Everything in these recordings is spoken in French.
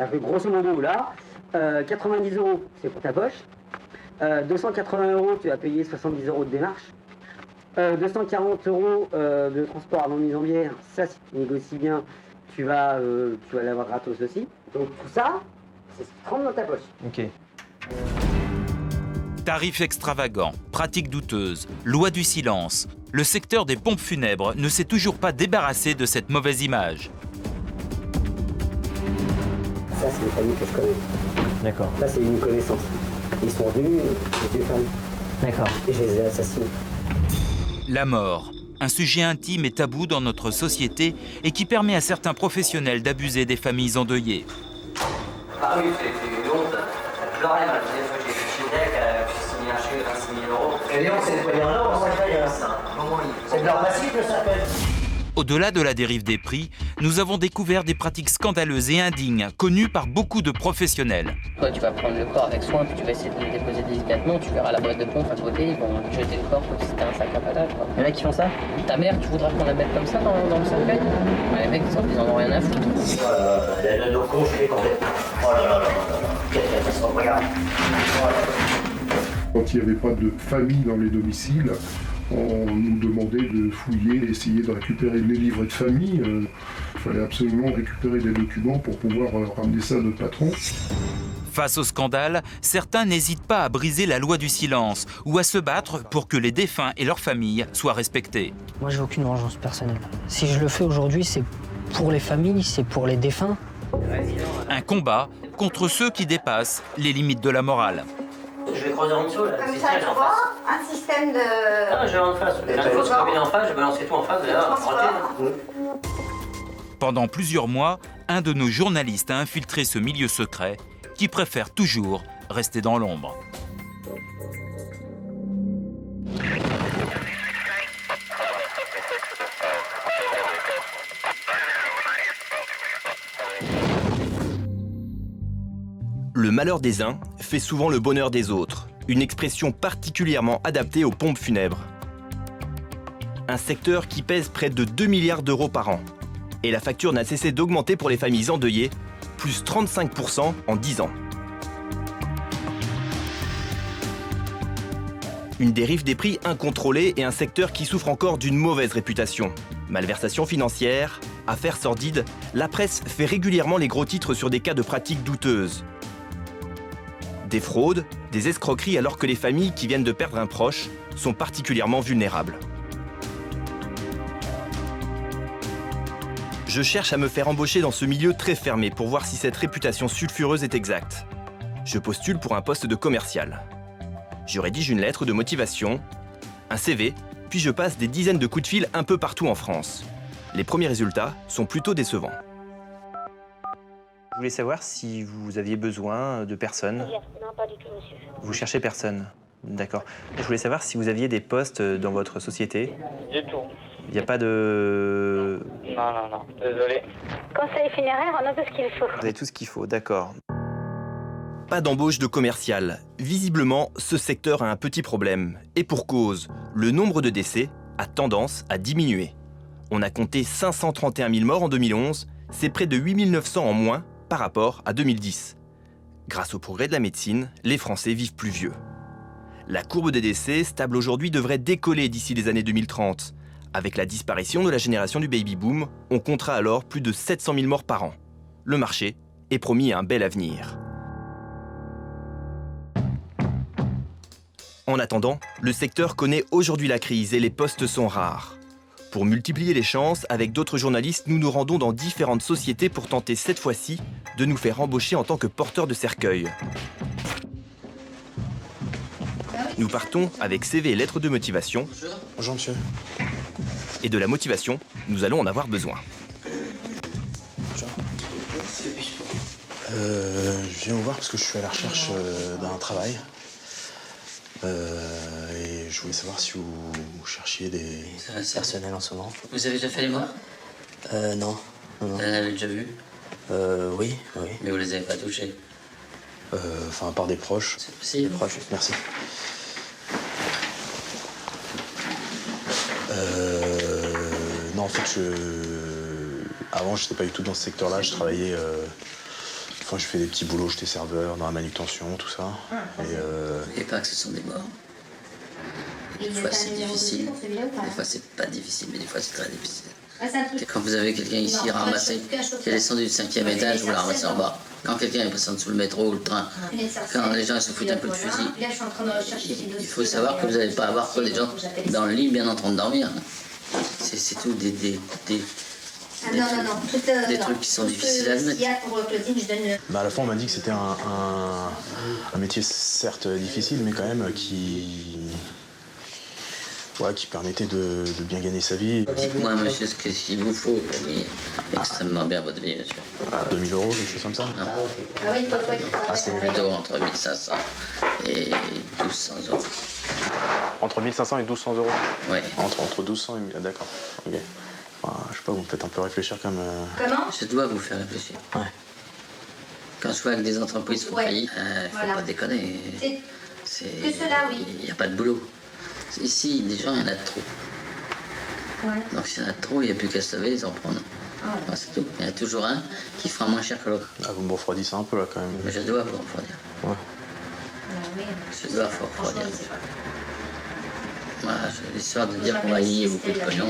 C'est-à-dire que grosso modo, là, 90 €, c'est pour ta poche. 280 €, tu vas payer 70 € de démarche. 240 € de transport avant mise en bière, ça, si tu négocies bien, tu vas l'avoir gratos aussi. Donc tout ça, c'est ce qui te rentre dans ta poche. Ok. Tarifs extravagants, pratiques douteuses, loi du silence. Le secteur des pompes funèbres ne s'est toujours pas débarrassé de cette mauvaise image. Ça, c'est les familles que je connais. D'accord. Ça, c'est une connaissance. Ils sont venus, les yeux fermés. D'accord. Et je les ai assassinés. La mort, un sujet intime et tabou dans notre société et qui permet à certains professionnels d'abuser des familles endeuillées. Ah oui, c'est une honte. Elle pleurait, la deuxième fois que j'ai fait chez elle, qu'elle a signé un chèque de 26 000 €. Et Léon, c'est nettoyer un or, c'est de l'or massif, ça s'appelle. Au-delà de la dérive des prix, nous avons découvert des pratiques scandaleuses et indignes, connues par beaucoup de professionnels. Toi, tu vas prendre le corps avec soin, puis tu vas essayer de le déposer délicatement, tu verras la boîte de pompe à côté, ils vont jeter le corps comme si c'était un sac à patates. Il y en a qui font ça. Ta mère, tu voudras qu'on la mette comme ça dans le cercueil? Les mecs, ils en ont rien à foutre. Le dos congelé complètement. Oh là là là là. Quelle catastrophe, regarde. Quand il n'y avait pas de famille dans les domiciles, on nous demandait de fouiller, essayer de récupérer les livres de famille. Il fallait absolument récupérer des documents pour pouvoir ramener ça à notre patron. Face au scandale, certains n'hésitent pas à briser la loi du silence ou à se battre pour que les défunts et leurs familles soient respectés. Moi, j'ai aucune vengeance personnelle. Si je le fais aujourd'hui, c'est pour les familles, c'est pour les défunts. Un combat contre ceux qui dépassent les limites de la morale. Je vais creuser en dessous, là. Comme ça, tu vois, un système de... Ah, je vais en face. J'ai une fausse copine en face, je vais balancer tout en face, et là, Pendant plusieurs mois, un de nos journalistes a infiltré ce milieu secret qui préfère toujours rester dans l'ombre. Le malheur des uns fait souvent le bonheur des autres, une expression particulièrement adaptée aux pompes funèbres. Un secteur qui pèse près de 2 milliards d'euros par an. Et la facture n'a cessé d'augmenter pour les familles endeuillées, plus 35% en 10 ans. Une dérive des prix incontrôlée et un secteur qui souffre encore d'une mauvaise réputation. Malversation financière, affaires sordides, la presse fait régulièrement les gros titres sur des cas de pratiques douteuses. Des fraudes, des escroqueries alors que les familles qui viennent de perdre un proche sont particulièrement vulnérables. Je cherche à me faire embaucher dans ce milieu très fermé pour voir si cette réputation sulfureuse est exacte. Je postule pour un poste de commercial. Je rédige une lettre de motivation, un CV, puis je passe des dizaines de coups de fil un peu partout en France. Les premiers résultats sont plutôt décevants. Je voulais savoir si vous aviez besoin de personnes. Non, pas du tout, monsieur. Vous cherchez personne. D'accord. Je voulais savoir si vous aviez des postes dans votre société. Du tout. Il n'y a pas de... Non, désolé. Conseil funéraire, on a tout ce qu'il faut. Vous avez tout ce qu'il faut, d'accord. Pas d'embauche de commercial. Visiblement, ce secteur a un petit problème. Et pour cause, le nombre de décès a tendance à diminuer. On a compté 531 000 morts en 2011, c'est près de 8 900 en moins par rapport à 2010. Grâce au progrès de la médecine, les Français vivent plus vieux. La courbe des décès, stable aujourd'hui, devrait décoller d'ici les années 2030. Avec la disparition de la génération du baby-boom, on comptera alors plus de 700 000 morts par an. Le marché est promis à un bel avenir. En attendant, le secteur connaît aujourd'hui la crise et les postes sont rares. Pour multiplier les chances, avec d'autres journalistes, nous nous rendons dans différentes sociétés pour tenter cette fois-ci de nous faire embaucher en tant que porteurs de cercueil. Nous partons avec CV et lettres de motivation. Bonjour monsieur. Et de la motivation, nous allons en avoir besoin. Je viens vous voir parce que je suis à la recherche d'un travail. Et je voulais savoir si vous cherchiez des personnels en ce moment. Vous avez déjà fait les morts? Non. Vous en avez déjà vu? Oui. Mais vous les avez pas touchés? Enfin, à part des proches. C'est possible. Des proches, merci. Non, en fait, avant, j'étais pas du tout dans ce secteur-là. Je travaillais Parfois, je fais des petits boulots, j'étais serveur, dans la manutention, tout ça. N'oubliez pas que ce sont des morts. Des fois, c'est difficile. Des fois, c'est pas difficile, mais des fois, c'est très difficile. Quand vous avez quelqu'un ici ramassé, qui est descendu du 5e étage, vous la ramassez en bas. Quand quelqu'un est passé sous le métro ou le train, quand les gens se foutent un peu de fusil, il faut savoir que vous n'allez pas avoir que des gens dans le lit bien en train de dormir. C'est tout des trucs qui sont difficiles à admettre. À la fin, on m'a dit que c'était un métier certes difficile, mais quand même qui permettait de bien gagner sa vie. Dites-moi, monsieur, ce qu'il vous faut pour gagner extrêmement bien votre vie, monsieur. 2 000 €, quelque chose comme ça. C'est plutôt entre 1 500 et 1 200 €. Entre 1 500 et 1 200 €. Oui. Entre 1 200 et 1 000, d'accord. Ok. Je sais pas, vous peut-être un peu réfléchir comme... Comment? Je dois vous faire réfléchir. Ouais. Quand je vois que des entreprises font faillite, faut pas déconner. Que cela, oui. Il n'y a pas de boulot. Ici, des gens, il y en a trop. Ouais. Donc s'il y en a trop, il n'y a plus qu'à se lever, ils en prennent. Enfin, c'est tout. Il y en a toujours un qui fera moins cher que l'autre. vous me refroidissez un peu là quand même. Mais je dois vous refroidir. Ouais. Je dois vous refroidir. Voilà, l'histoire de dire qu'on va gagner beaucoup de pognon.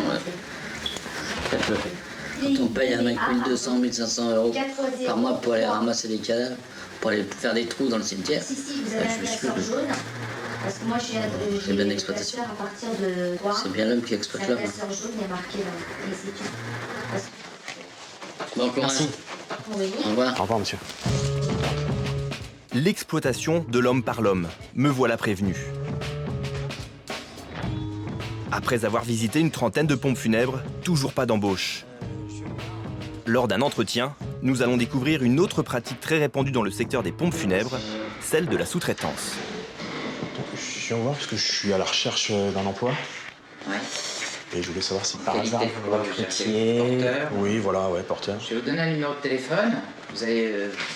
Quand on paye un mec 1 200, 1 500 € par mois pour aller ramasser des cadavres, pour aller faire des trous dans le cimetière, je me suis jaune. Parce que moi, c'est bien l'exploitation. C'est bien l'homme qui exploite l'homme. Bon courage. Merci. Au revoir. Au revoir, monsieur. L'exploitation de l'homme par l'homme. Me voilà prévenu. Après avoir visité une trentaine de pompes funèbres, toujours pas d'embauche. Lors d'un entretien, nous allons découvrir une autre pratique très répandue dans le secteur des pompes funèbres, celle de la sous-traitance. Je viens vous voir parce que je suis à la recherche d'un emploi. Ouais. Et je voulais savoir si par Qualité, hasard... vous cherchez porteur. Oui, voilà, ouais, porteur. Je vais vous donner un numéro de téléphone, vous allez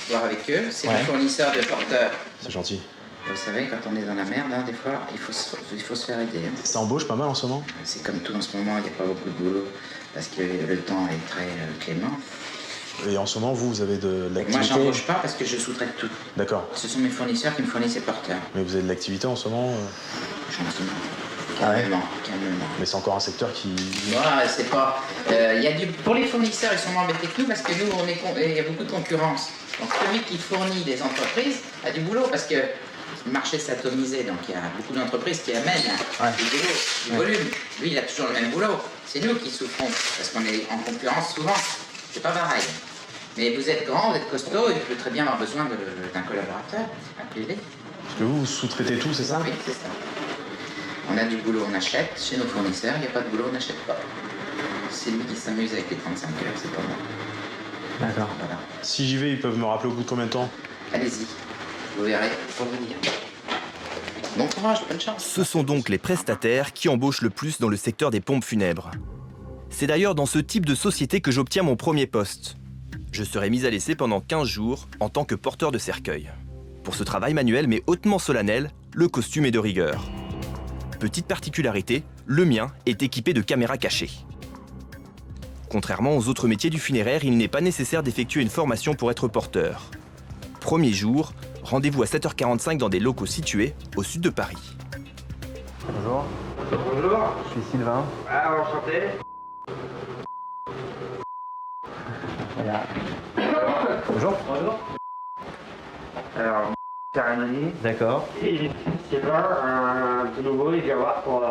voir avec eux, c'est Ouais. le fournisseur de porteurs. C'est gentil. Vous savez, quand on est dans la merde, des fois, il faut se faire aider. Ça embauche pas mal en ce moment? C'est comme tout en ce moment, il n'y a pas beaucoup de boulot, parce que le temps est très clément. Et en ce moment, vous avez de l'activité? Moi, j'embauche pas parce que je sous-traite tout. D'accord. Ce sont mes fournisseurs qui me fournissent ces porteurs. Mais vous avez de l'activité en ce moment? Gentiment. Calmement, calmement. Mais c'est encore un secteur qui... Voilà, c'est pas... Pour les fournisseurs, ils sont moins embêtés que nous parce que nous, il y a beaucoup de concurrence. Donc celui qui fournit des entreprises a du boulot parce que le marché s'est atomisé. Donc il y a beaucoup d'entreprises qui amènent du boulot, du volume. Lui, il a toujours le même boulot. C'est nous qui souffrons parce qu'on est en concurrence souvent. C'est pas pareil. Mais vous êtes grand, vous êtes costaud, il peut très bien avoir besoin d'un collaborateur. Appelez-les. Parce que vous sous-traitez tout, c'est ça? Oui, c'est ça. On a du boulot, on achète. Chez nos fournisseurs, il n'y a pas de boulot, on n'achète pas. C'est lui qui s'amuse avec les 35 heures, c'est pas moi. D'accord. Voilà. Si j'y vais, ils peuvent me rappeler au bout de combien de temps? Allez-y, vous verrez, pour venir. Bon courage, bonne chance. Ce sont donc les prestataires qui embauchent le plus dans le secteur des pompes funèbres. C'est d'ailleurs dans ce type de société que j'obtiens mon premier poste. Je serai mis à l'essai pendant 15 jours en tant que porteur de cercueil. Pour ce travail manuel mais hautement solennel, le costume est de rigueur. Petite particularité, le mien est équipé de caméras cachées. Contrairement aux autres métiers du funéraire, il n'est pas nécessaire d'effectuer une formation pour être porteur. Premier jour, rendez-vous à 7h45 dans des locaux situés au sud de Paris. Bonjour. Bonjour. Je suis Sylvain. Ah, enchanté. Voilà. Bonjour. Bonjour. Alors, cérémonie. D'accord. Et Sylvain, un tout nouveau, il vient voir pour...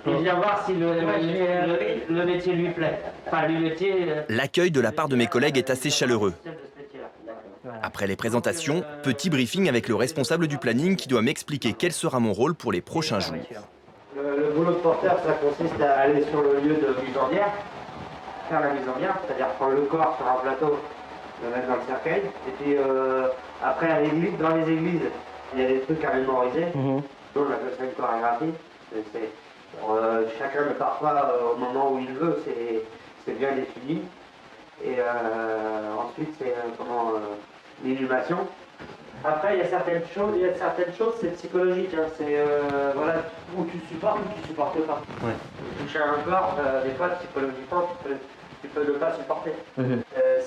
il vient voir si le métier lui plaît. Enfin, le métier... L'accueil de la part de mes collègues est assez chaleureux. Après les présentations, petit briefing avec le responsable du planning qui doit m'expliquer quel sera mon rôle pour les prochains jours. Le boulot de porteur, ça consiste à aller sur le lieu de mise en bière, faire la mise en bière, c'est-à-dire prendre le corps sur un plateau, le mettre dans le cercueil, et puis après à l'église, dans les églises, il y a des trucs à mémoriser, dont on appelle ça une chorégraphie. Chacun ne part pas au moment où il veut, c'est bien défini. Et ensuite c'est l'inhumation. Après, il y a certaines choses, c'est psychologique. Hein. C'est voilà, où tu supportes ou tu supportes pas. Ouais. Toucher à un corps, des fois, psychologiquement, tu peux ne pas supporter.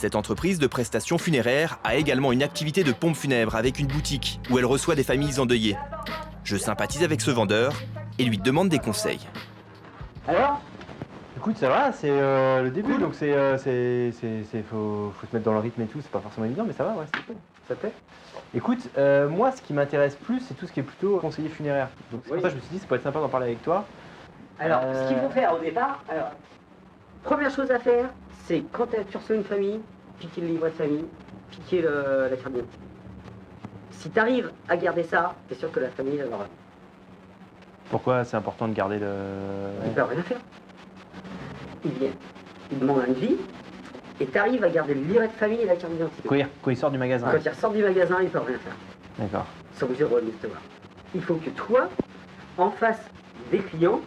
Cette entreprise de prestations funéraires a également une activité de pompe funèbre avec une boutique où elle reçoit des familles endeuillées. Je sympathise avec ce vendeur et lui demande des conseils. Alors? Écoute, ça va, c'est le début, donc faut se mettre dans le rythme et tout, c'est pas forcément évident, mais ça va, ouais, c'est cool. Ça te plaît? Écoute, moi, ce qui m'intéresse plus, c'est tout ce qui est plutôt conseiller funéraire. Donc c'est pour ça que je me suis dit, ça pourrait être sympa d'en parler avec toi. Alors, ce qu'il faut faire au départ, première chose à faire, c'est quand tu reçois une famille, piquer le livret de famille, piquer la carte d'identité. Si tu arrives à garder ça, t'es sûr que la famille, elle aura. Pourquoi c'est important de garder le... Ils peuvent rien faire. Ils viennent, ils demandent un devis, et tu arrives à garder le livret de famille et la carte d'identité. Quand ils sortent du magasin. Quand ils ressortent du magasin, ils peuvent rien faire. D'accord. Ils sont obligés de revenir te voir. Il faut que toi, en face des clients,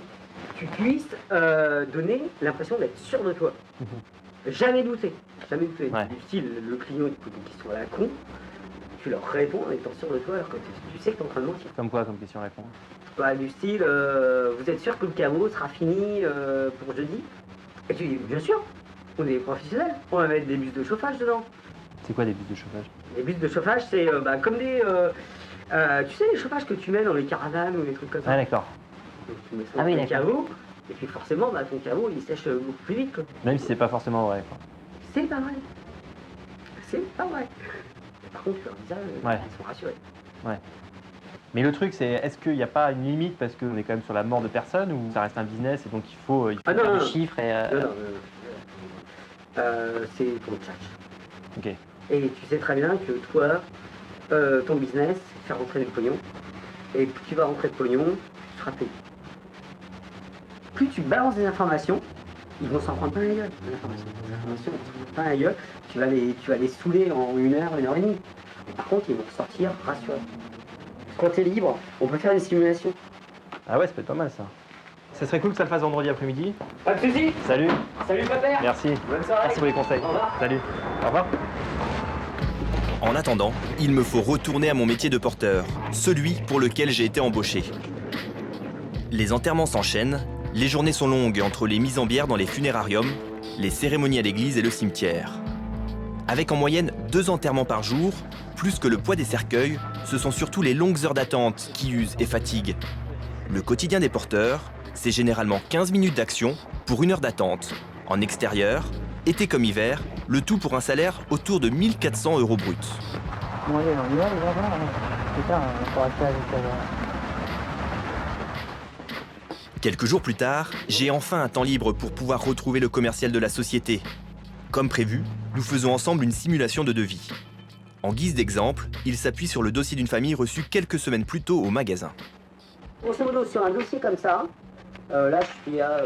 tu puisses donner l'impression d'être sûr de toi. Jamais douter. Jamais douter. Ouais. Du style, le client il te pose une question à la con, tu leur réponds en étant sûr de toi alors que tu sais que tu es en train de mentir. Comme quoi, comme question-réponse? Bah, du style, vous êtes sûr que le caveau sera fini pour jeudi? Et tu dis, bien sûr, on est professionnels, on va mettre des bus de chauffage dedans. C'est quoi des bus de chauffage? Les bus de chauffage, c'est comme des... tu sais, les chauffages que tu mets dans les caravanes ou les trucs comme ça. Ah d'accord. Donc, tu mets ça dans ton caveau, et puis forcément, ton caveau, il sèche beaucoup plus vite. Quoi. Même si c'est pas forcément vrai, quoi. C'est pas vrai. C'est pas vrai. Par contre, leur visage, ils sont rassurés. Ouais. Mais le truc, c'est est-ce qu'il n'y a pas une limite parce qu'on est quand même sur la mort de personne ou ça reste un business et donc il faut faire des chiffres et... c'est ton tchatch. Ok. Et tu sais très bien que toi, ton business, c'est faire rentrer du pognon. Et plus tu vas rentrer de pognon, tu seras payé. Plus tu balances des informations, ils vont s'en prendre plein la gueule. Les informations vont s'en prendre plein la gueule. Tu vas les saouler en 1 heure, 1 heure et demie. Et par contre, ils vont sortir rassurés. Quand tu es libre, on peut faire une simulation. Ah ouais, ça peut être pas mal ça. Ça serait cool que ça le fasse vendredi après-midi. Pas de soucis. Salut. Salut papa. Merci. Bonne soirée. Merci pour les conseils. Au revoir. Salut. Au revoir. En attendant, il me faut retourner à mon métier de porteur, celui pour lequel j'ai été embauché. Les enterrements s'enchaînent, les journées sont longues entre les mises en bière dans les funérariums, les cérémonies à l'église et le cimetière. Avec en moyenne 2 enterrements par jour, plus que le poids des cercueils, ce sont surtout les longues heures d'attente qui usent et fatiguent. Le quotidien des porteurs, c'est généralement 15 minutes d'action pour 1 heure d'attente. En extérieur, été comme hiver, le tout pour un salaire autour de 1 400 € bruts. Bon, allez, on y va, putain, on pourra faire avec Quelques jours plus tard, j'ai enfin un temps libre pour pouvoir retrouver le commercial de la société. Comme prévu, nous faisons ensemble une simulation de devis. En guise d'exemple, il s'appuie sur le dossier d'une famille reçue quelques semaines plus tôt au magasin. Grosso modo, sur un dossier comme ça, là je suis à...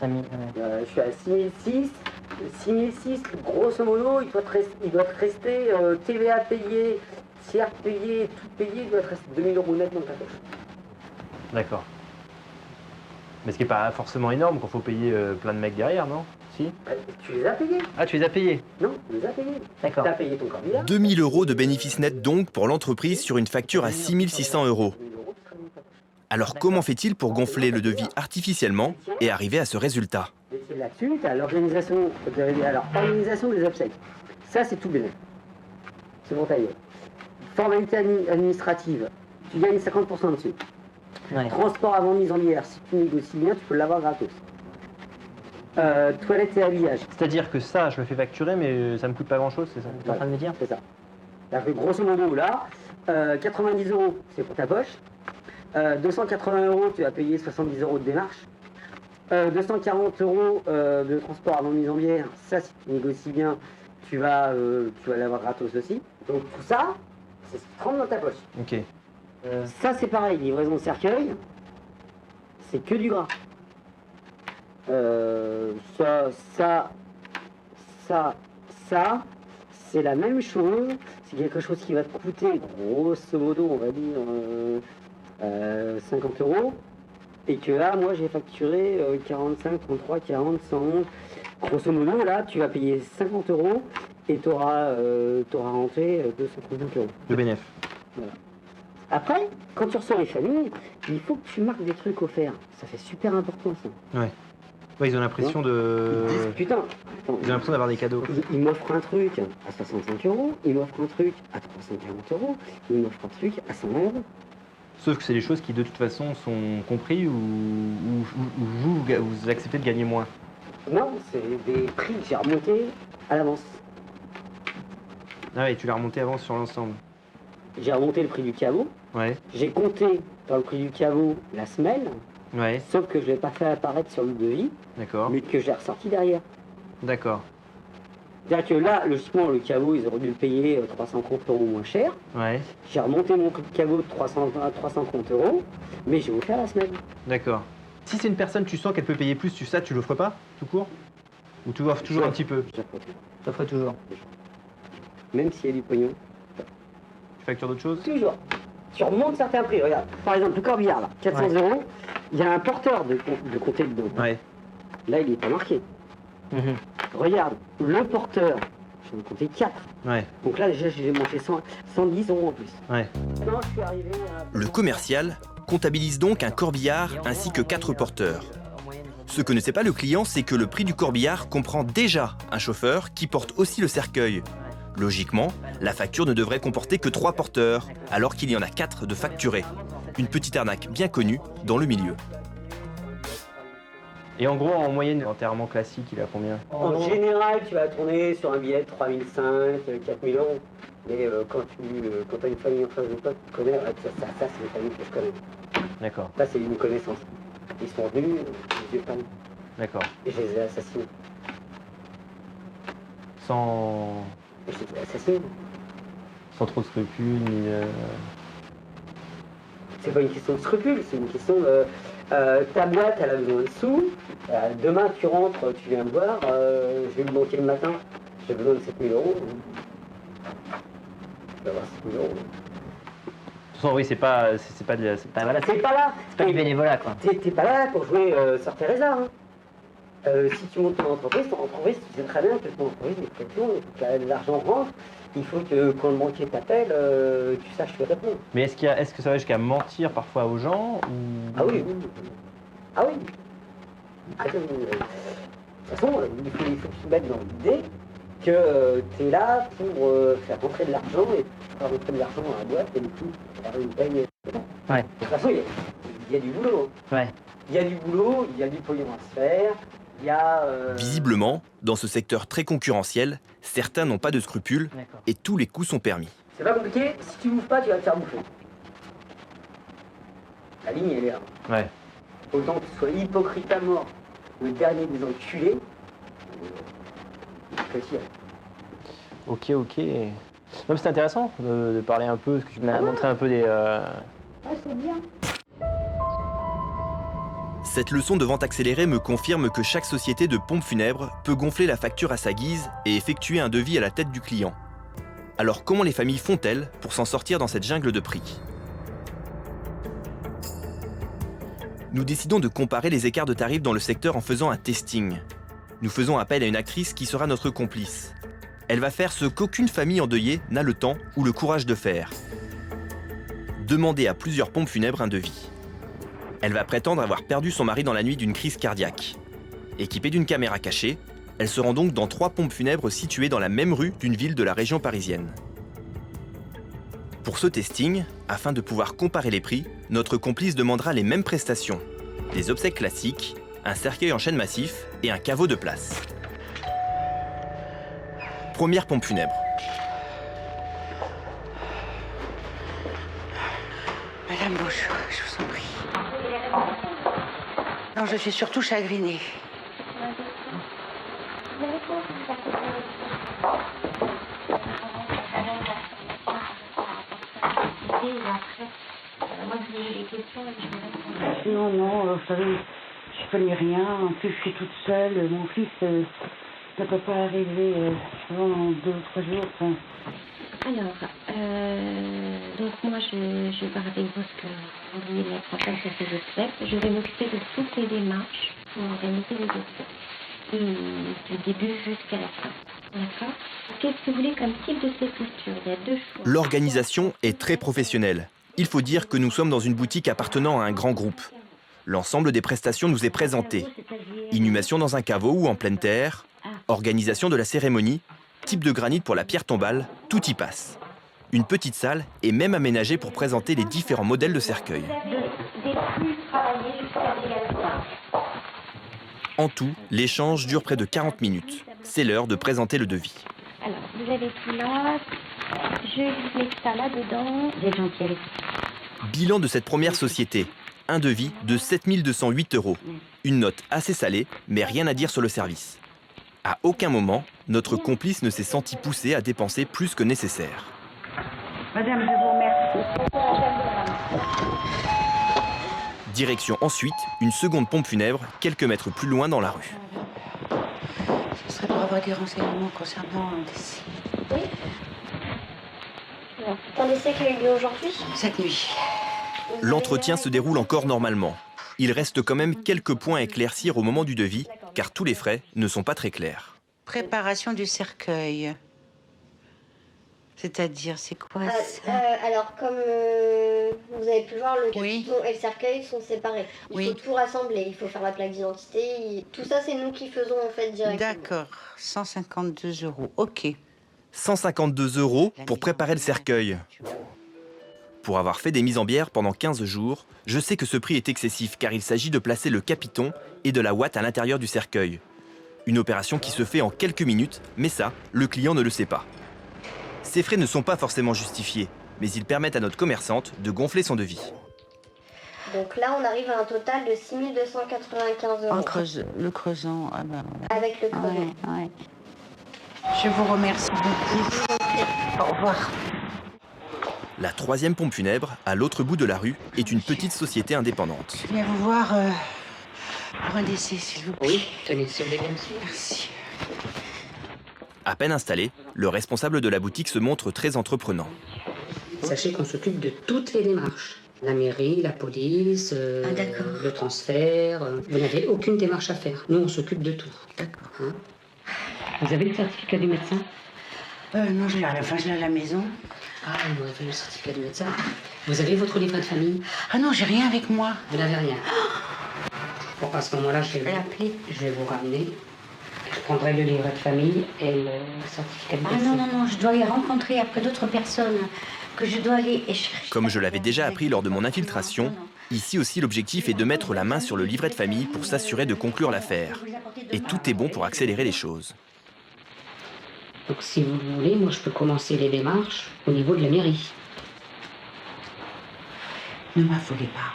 je suis à 6006. 6006, grosso modo, il doit te rester TVA payé, tiers payé, tout payé, il doit te rester 2000 € net dans ta poche. D'accord. Mais ce qui n'est pas forcément énorme quand il faut payer plein de mecs derrière, non? Si. Tu les as payés. Ah, tu les as payés? Non, tu les as payés. D'accord. Tu as payé ton candidat. 2000 € de bénéfices nets donc pour l'entreprise sur une facture à 6600 €. Alors comment fait-il pour gonfler le devis artificiellement et arriver à ce résultat? Et là-dessus, tu as l'organisation des obsèques. Ça, c'est tout bénéfice. C'est pour ta gueule. Formalité administrative, tu gagnes 50% dessus. Ouais. Transport avant mise en bière, si tu négocies bien, tu peux l'avoir gratos. Toilette et habillage. C'est-à-dire que ça, je me fais facturer, mais ça me coûte pas grand-chose, c'est ça que tu es en train de me dire? C'est ça. C'est-à-dire que grosso modo, là, 90 €, c'est pour ta poche. 280 €, tu vas payer 70 € de démarche. 240 € de transport avant mise en bière, ça, si tu négocies bien, tu vas l'avoir gratos aussi. Donc tout ça, c'est ce qui te rentre dans ta poche. Ok. Ça, c'est pareil, livraison de cercueil, c'est que du gras. Ça, c'est la même chose. C'est quelque chose qui va te coûter, grosso modo, on va dire 50 €. Et que là, moi, j'ai facturé 45, 33, 40, 111. Grosso modo, là, tu vas payer 50 € et tu auras rentré 235 €. Le bénéf. Voilà. Après, quand tu reçois les familles, il faut que tu marques des trucs offerts. Ça fait super important, ça. Ouais. Ouais, ils ont l'impression de... Ils disent, putain, attends, Ils ont l'impression d'avoir des cadeaux. il m'offre un truc à 65 €, il m'offre un truc à 340 €, il m'offre un truc à 100 €. Sauf que c'est des choses qui de toute façon sont comprises ou vous acceptez de gagner moins. Non, c'est des prix que j'ai remontés à l'avance. Ah ouais, tu l'as remonté avant sur l'ensemble. J'ai remonté le prix du caveau, Ouais, j'ai compté dans le prix du caveau la semelle, ouais, sauf que je ne l'ai pas fait apparaître sur le devis, d'accord, mais que j'ai ressorti derrière. d'accord, C'est-à-dire que là, logiquement, le caveau, ils auraient dû le payer 330 € moins cher. ouais, J'ai remonté mon prix de caveau de 330 €, mais j'ai offert la semaine. d'accord. Si c'est une personne, tu sens qu'elle peut payer plus, tu l'offres pas, tout court? Ou tu offres toujours un petit peu? Ça ferait toujours. Même s'il y a du pognon. Tu factures d'autres choses? Toujours. Tu remontes certains prix. Regarde, par exemple, le corbillard, là, 400 €, il y a un porteur de compter dedans. Ouais. Là, il n'est pas marqué. Regarde, le porteur, j'en ai compté 4. Ouais. Donc là, déjà, j'ai mangé 110 € en plus. Ouais. Non, je suis arrivé à... Le commercial comptabilise donc un corbillard ainsi que 4 porteurs. Ce que ne sait pas le client, c'est que le prix du corbillard comprend déjà un chauffeur qui porte aussi le cercueil. Logiquement, la facture ne devrait comporter que 3 porteurs, alors qu'il y en a 4 de facturés. Une petite arnaque bien connue dans le milieu. Et en gros, en moyenne, enterrement classique, il a combien? En général, tu vas tourner sur un billet de 3 500, 4 000 €. Mais quand tu as une famille en face de toi, tu connais, ça c'est une famille que je connais. D'accord, Ça, c'est une connaissance. Ils sont venus, je les ai pas mis. d'accord. Et je les ai assassinés. Sans Et je les ai assassinés. trop de scrupules, ni... C'est pas une question de scrupule, c'est une question de... ta boîte, elle a besoin de sous. Demain, tu rentres, tu viens me voir. Je vais me manquer le matin. J'ai besoin de 7 000 €. Je vais avoir 7 000 €. De toute façon, oui, c'est pas Voilà, c'est pas là. C'est pas du bénévolat, quoi. T'es pas là pour jouer sur Teresa. Hein. Si tu montes ton entreprise, tu sais très bien que ton entreprise est pression, il faut que l'argent rentre. Il faut que quand le banquier t'appelle, tu saches lui répondre. Mais est-ce que ça va jusqu'à mentir parfois aux gens ou... Ah oui, oui. Ah oui. De toute façon, il faut que tu te mettes dans l'idée que tu es là pour faire rentrer de l'argent et faire rentrer de l'argent dans la boîte et du coup faire une paye. Ouais. De toute façon, il y a du boulot. Ouais. Il y a du boulot, il y a du pognon à se faire. Il y a... Visiblement, dans ce secteur très concurrentiel, certains n'ont pas de scrupules et tous les coups sont permis. C'est pas compliqué, si tu bouffes pas, tu vas te faire bouffer. La ligne, elle est là. Ouais. Autant que tu sois hypocrite à mort, le dernier des enculés, petit. Ok. Non, c'est intéressant de parler un peu, parce que tu m'as montré un peu des... Ouais, c'est bien. Cette leçon de vente accélérée me confirme que chaque société de pompes funèbres peut gonfler la facture à sa guise et effectuer un devis à la tête du client. Alors comment les familles font-elles pour s'en sortir dans cette jungle de prix? Nous décidons de comparer les écarts de tarifs dans le secteur en faisant un testing. Nous faisons appel à une actrice qui sera notre complice. Elle va faire ce qu'aucune famille endeuillée n'a le temps ou le courage de faire. Demander à plusieurs pompes funèbres un devis. Elle va prétendre avoir perdu son mari dans la nuit d'une crise cardiaque. Équipée d'une caméra cachée, elle se rend donc dans 3 pompes funèbres situées dans la même rue d'une ville de la région parisienne. Pour ce testing, afin de pouvoir comparer les prix, notre complice demandera les mêmes prestations. Des obsèques classiques, un cercueil en chêne massif et un caveau de place. Première pompe funèbre. Madame Bauche, je vous en prie. Non, je suis surtout chagrinée. Non, vous savez, je connais rien. En plus, je suis toute seule. Mon fils ne peut pas arriver avant 2 ou 3 jours. Enfin. Alors, donc moi je pars avec vous ce que vous voulez mettre en place à ces obsèques. Je vais m'occuper de toutes les démarches pour organiser les obsèques. Du début jusqu'à la fin. D'accord? Qu'est-ce que vous voulez comme type de sépulture? Il y a 2 choix. L'organisation est très professionnelle. Il faut dire que nous sommes dans une boutique appartenant à un grand groupe. L'ensemble des prestations nous est présenté. Inhumation dans un caveau ou en pleine terre, organisation de la cérémonie, type de granit pour la pierre tombale, tout y passe. Une petite salle est même aménagée pour présenter les différents modèles de cercueils. En tout, l'échange dure près de 40 minutes. C'est l'heure de présenter le devis. Alors, vous avez tout là. Je mets ça là-dedans. Vous êtes gentil avec ça. Bilan de cette première société. Un devis de 7 208 €. Une note assez salée, mais rien à dire sur le service. À aucun moment, notre complice ne s'est senti poussé à dépenser plus que nécessaire. Madame, je vous remercie. Direction ensuite une seconde pompe funèbre, quelques mètres plus loin dans la rue. Ce serait pour avoir des renseignements concernant un décès. Oui. Un décès qui a eu lieu aujourd'hui? Cette nuit. L'entretien se déroule encore normalement. Il reste quand même quelques points à éclaircir au moment du devis, car tous les frais ne sont pas très clairs. Préparation du cercueil. C'est-à-dire, c'est quoi ça? Alors, comme vous avez pu le voir, le capiton et le cercueil sont séparés. Il faut tout rassembler, il faut faire la plaque d'identité. Tout ça, c'est nous qui faisons en fait directement. D'accord, 152 €, ok. 152 € pour préparer le cercueil. Pour avoir fait des mises en bière pendant 15 jours, je sais que ce prix est excessif car il s'agit de placer le capiton et de la ouate à l'intérieur du cercueil. Une opération qui se fait en quelques minutes, mais ça, le client ne le sait pas. Ces frais ne sont pas forcément justifiés, mais ils permettent à notre commerçante de gonfler son devis. Donc là, on arrive à un total de 6 295 €. Le creusant, ah ben, voilà. Avec le creusant. Ouais. Je vous remercie beaucoup. Au revoir. La troisième pompe funèbre, à l'autre bout de la rue, est une petite société indépendante. Je viens vous voir pour un décès, s'il vous plaît. Oui, tenez, si vous voulez bien, monsieur. Merci. À peine installé, le responsable de la boutique se montre très entreprenant. Sachez qu'on s'occupe de toutes les démarches. La mairie, la police, le transfert. Vous n'avez aucune démarche à faire. Nous, on s'occupe de tout. D'accord. Hein? Vous avez le certificat du médecin? Non, je l'ai à la maison. Ah, il m'aurait fallu le certificat du médecin. Vous avez votre livret de famille? Ah non, j'ai rien avec moi. Vous n'avez rien? Bon, à ce moment-là, je vais vous ramener. Je prendrai le livret de famille et le certificat de médecin. Non, je dois y rencontrer après d'autres personnes que je dois aller chercher. Comme je l'avais déjà appris lors de mon infiltration, ici aussi l'objectif est de mettre la main sur le livret de famille pour s'assurer de conclure l'affaire. Et tout est bon pour accélérer les choses. Donc si vous voulez, moi je peux commencer les démarches au niveau de la mairie. Ne m'affolez pas.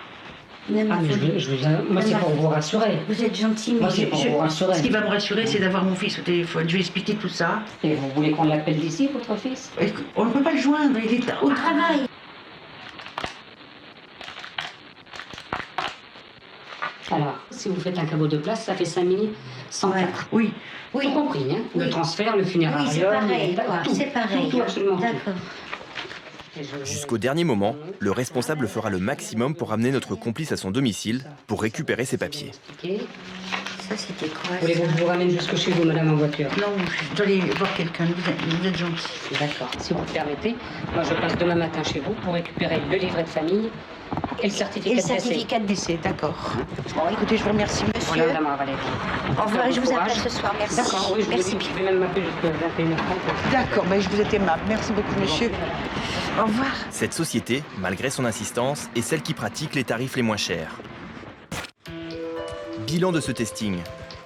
Moi c'est pour vous rassurer. Vous êtes gentil, mais moi c'est pour vous rassurer. Ce qui va me rassurer, c'est d'avoir mon fils au téléphone. Je vais expliquer tout ça. Et vous voulez qu'on l'appelle d'ici, votre fils? On ne peut pas le joindre, il est au travail. Alors, si vous faites un cabot de place, ça fait 5104. Oui. Tout compris, hein. Le transfert, le funérarium. Oui, c'est pareil. Tout, C'est pareil. Tout, absolument. D'accord. Jusqu'au dernier moment, le responsable fera le maximum pour amener notre complice à son domicile pour récupérer ses papiers. Ça, c'était quoi? Voulez-vous que je vous ramène jusque chez vous, madame, en voiture? Non, je dois aller voir quelqu'un. Vous êtes gentil. D'accord. Si vous le permettez, moi je passe demain matin chez vous pour récupérer le livret de famille et le certificat de décès, d'accord. Bon, écoutez, je vous remercie, monsieur. Voilà, madame Valérie. Au revoir et je vous appelle ce soir. Merci. D'accord, oui, Merci. Vous pouvez même m'appeler jusqu'à 21h30. D'accord, je vous êtes aimable. Merci beaucoup, monsieur. Au revoir. Cette société, malgré son insistance, est celle qui pratique les tarifs les moins chers. Bilan de ce testing.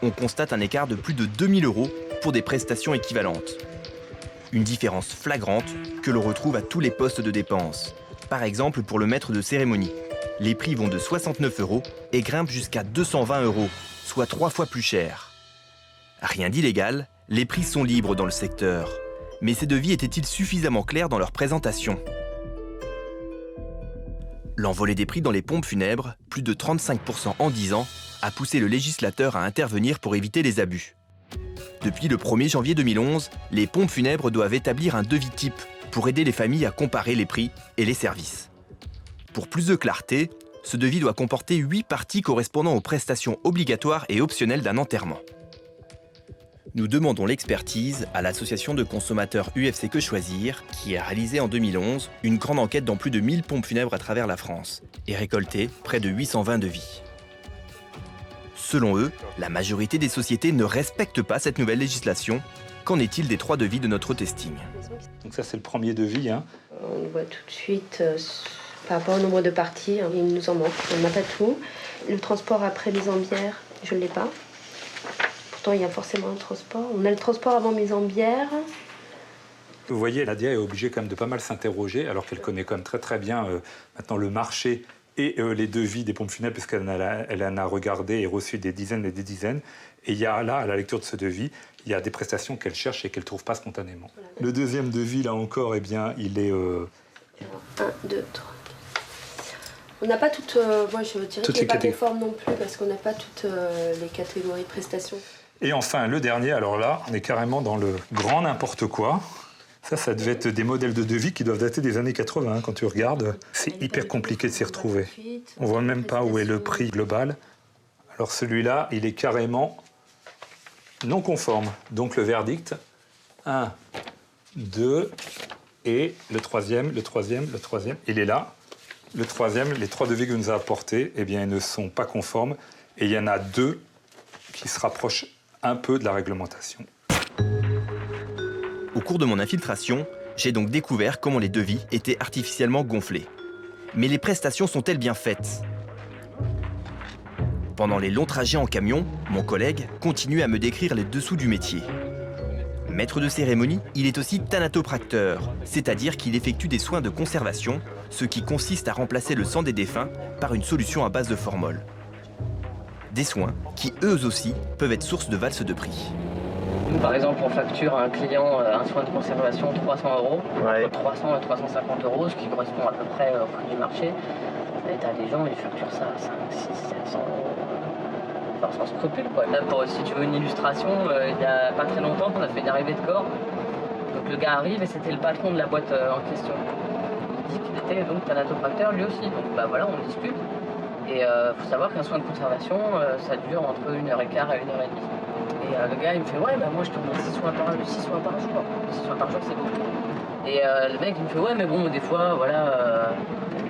On constate un écart de plus de 2000 € pour des prestations équivalentes. Une différence flagrante que l'on retrouve à tous les postes de dépenses. Par exemple pour le maître de cérémonie. Les prix vont de 69 € et grimpent jusqu'à 220 €, soit 3 fois plus cher. Rien d'illégal, les prix sont libres dans le secteur. Mais ces devis étaient-ils suffisamment clairs dans leur présentation? L'envolée des prix dans les pompes funèbres, plus de 35% en 10 ans, a poussé le législateur à intervenir pour éviter les abus. Depuis le 1er janvier 2011, les pompes funèbres doivent établir un devis type pour aider les familles à comparer les prix et les services. Pour plus de clarté, ce devis doit comporter 8 parties correspondant aux prestations obligatoires et optionnelles d'un enterrement. Nous demandons l'expertise à l'association de consommateurs UFC Que Choisir, qui a réalisé en 2011 une grande enquête dans plus de 1000 pompes funèbres à travers la France et récolté près de 820 devis. Selon eux, la majorité des sociétés ne respectent pas cette nouvelle législation. Qu'en est-il des 3 devis de notre testing? Donc ça, c'est le premier devis. On voit tout de suite, par rapport au nombre de parties, il nous en manque. On n'a pas tout. Le transport après mise en bière, je ne l'ai pas. Pourtant, il y a forcément un transport. On a le transport avant mise en bière. Vous voyez, Nadia est obligée quand même de pas mal s'interroger, alors qu'elle connaît quand même très très bien maintenant le marché et les devis des pompes funèbres, puisqu'elle en a regardé et reçu des dizaines et des dizaines. Et il y a là, à la lecture de ce devis, il y a des prestations qu'elle cherche et qu'elle ne trouve pas spontanément. Le deuxième devis, là encore, eh bien, il est... 1, 2, 3. On n'a pas toutes... moi, je dirais qu'il n'est pas conforme non plus, parce qu'on n'a pas toutes les catégories de prestations. Et enfin, le dernier, alors là, on est carrément dans le grand n'importe quoi. Ça devait être des modèles de devis qui doivent dater des années 80. Quand tu regardes, c'est hyper compliqué de s'y retrouver. On ne voit même pas où est le prix global. Alors celui-là, il est carrément non conforme. Donc le verdict, 1, 2, et le troisième, il est là. Le troisième, les 3 devis que nous a apportés, eh bien, ils ne sont pas conformes. Et il y en a 2 qui se rapprochent un peu de la réglementation. Au cours de mon infiltration, j'ai donc découvert comment les devis étaient artificiellement gonflés. Mais les prestations sont-elles bien faites? Pendant les longs trajets en camion, mon collègue continue à me décrire les dessous du métier. Maître de cérémonie, il est aussi thanatopracteur, c'est-à-dire qu'il effectue des soins de conservation, ce qui consiste à remplacer le sang des défunts par une solution à base de formol. Des soins qui, eux aussi, peuvent être source de valse de prix. Nous, par exemple, on facture à un client un soin de conservation 300 €, entre 300 et 350 €, ce qui correspond à peu près au prix du marché. Et t'as des gens, ils facturent ça à 5, 6, 700 €. Enfin, sans scrupule, quoi. Là, si tu veux une illustration, il n'y a pas très longtemps qu'on a fait une arrivée de corps. Donc le gars arrive et c'était le patron de la boîte en question. Il dit qu'il était donc thanatopracteur lui aussi. Donc bah voilà, on discute. Et faut savoir qu'un soin de conservation, ça dure entre 1h15 et 1h30. Et le gars, il me fait, ouais, bah moi je tourne 6 soins par jour. 6 soins par jour, c'est beaucoup. Et le mec, il me fait, ouais, mais bon, des fois, voilà,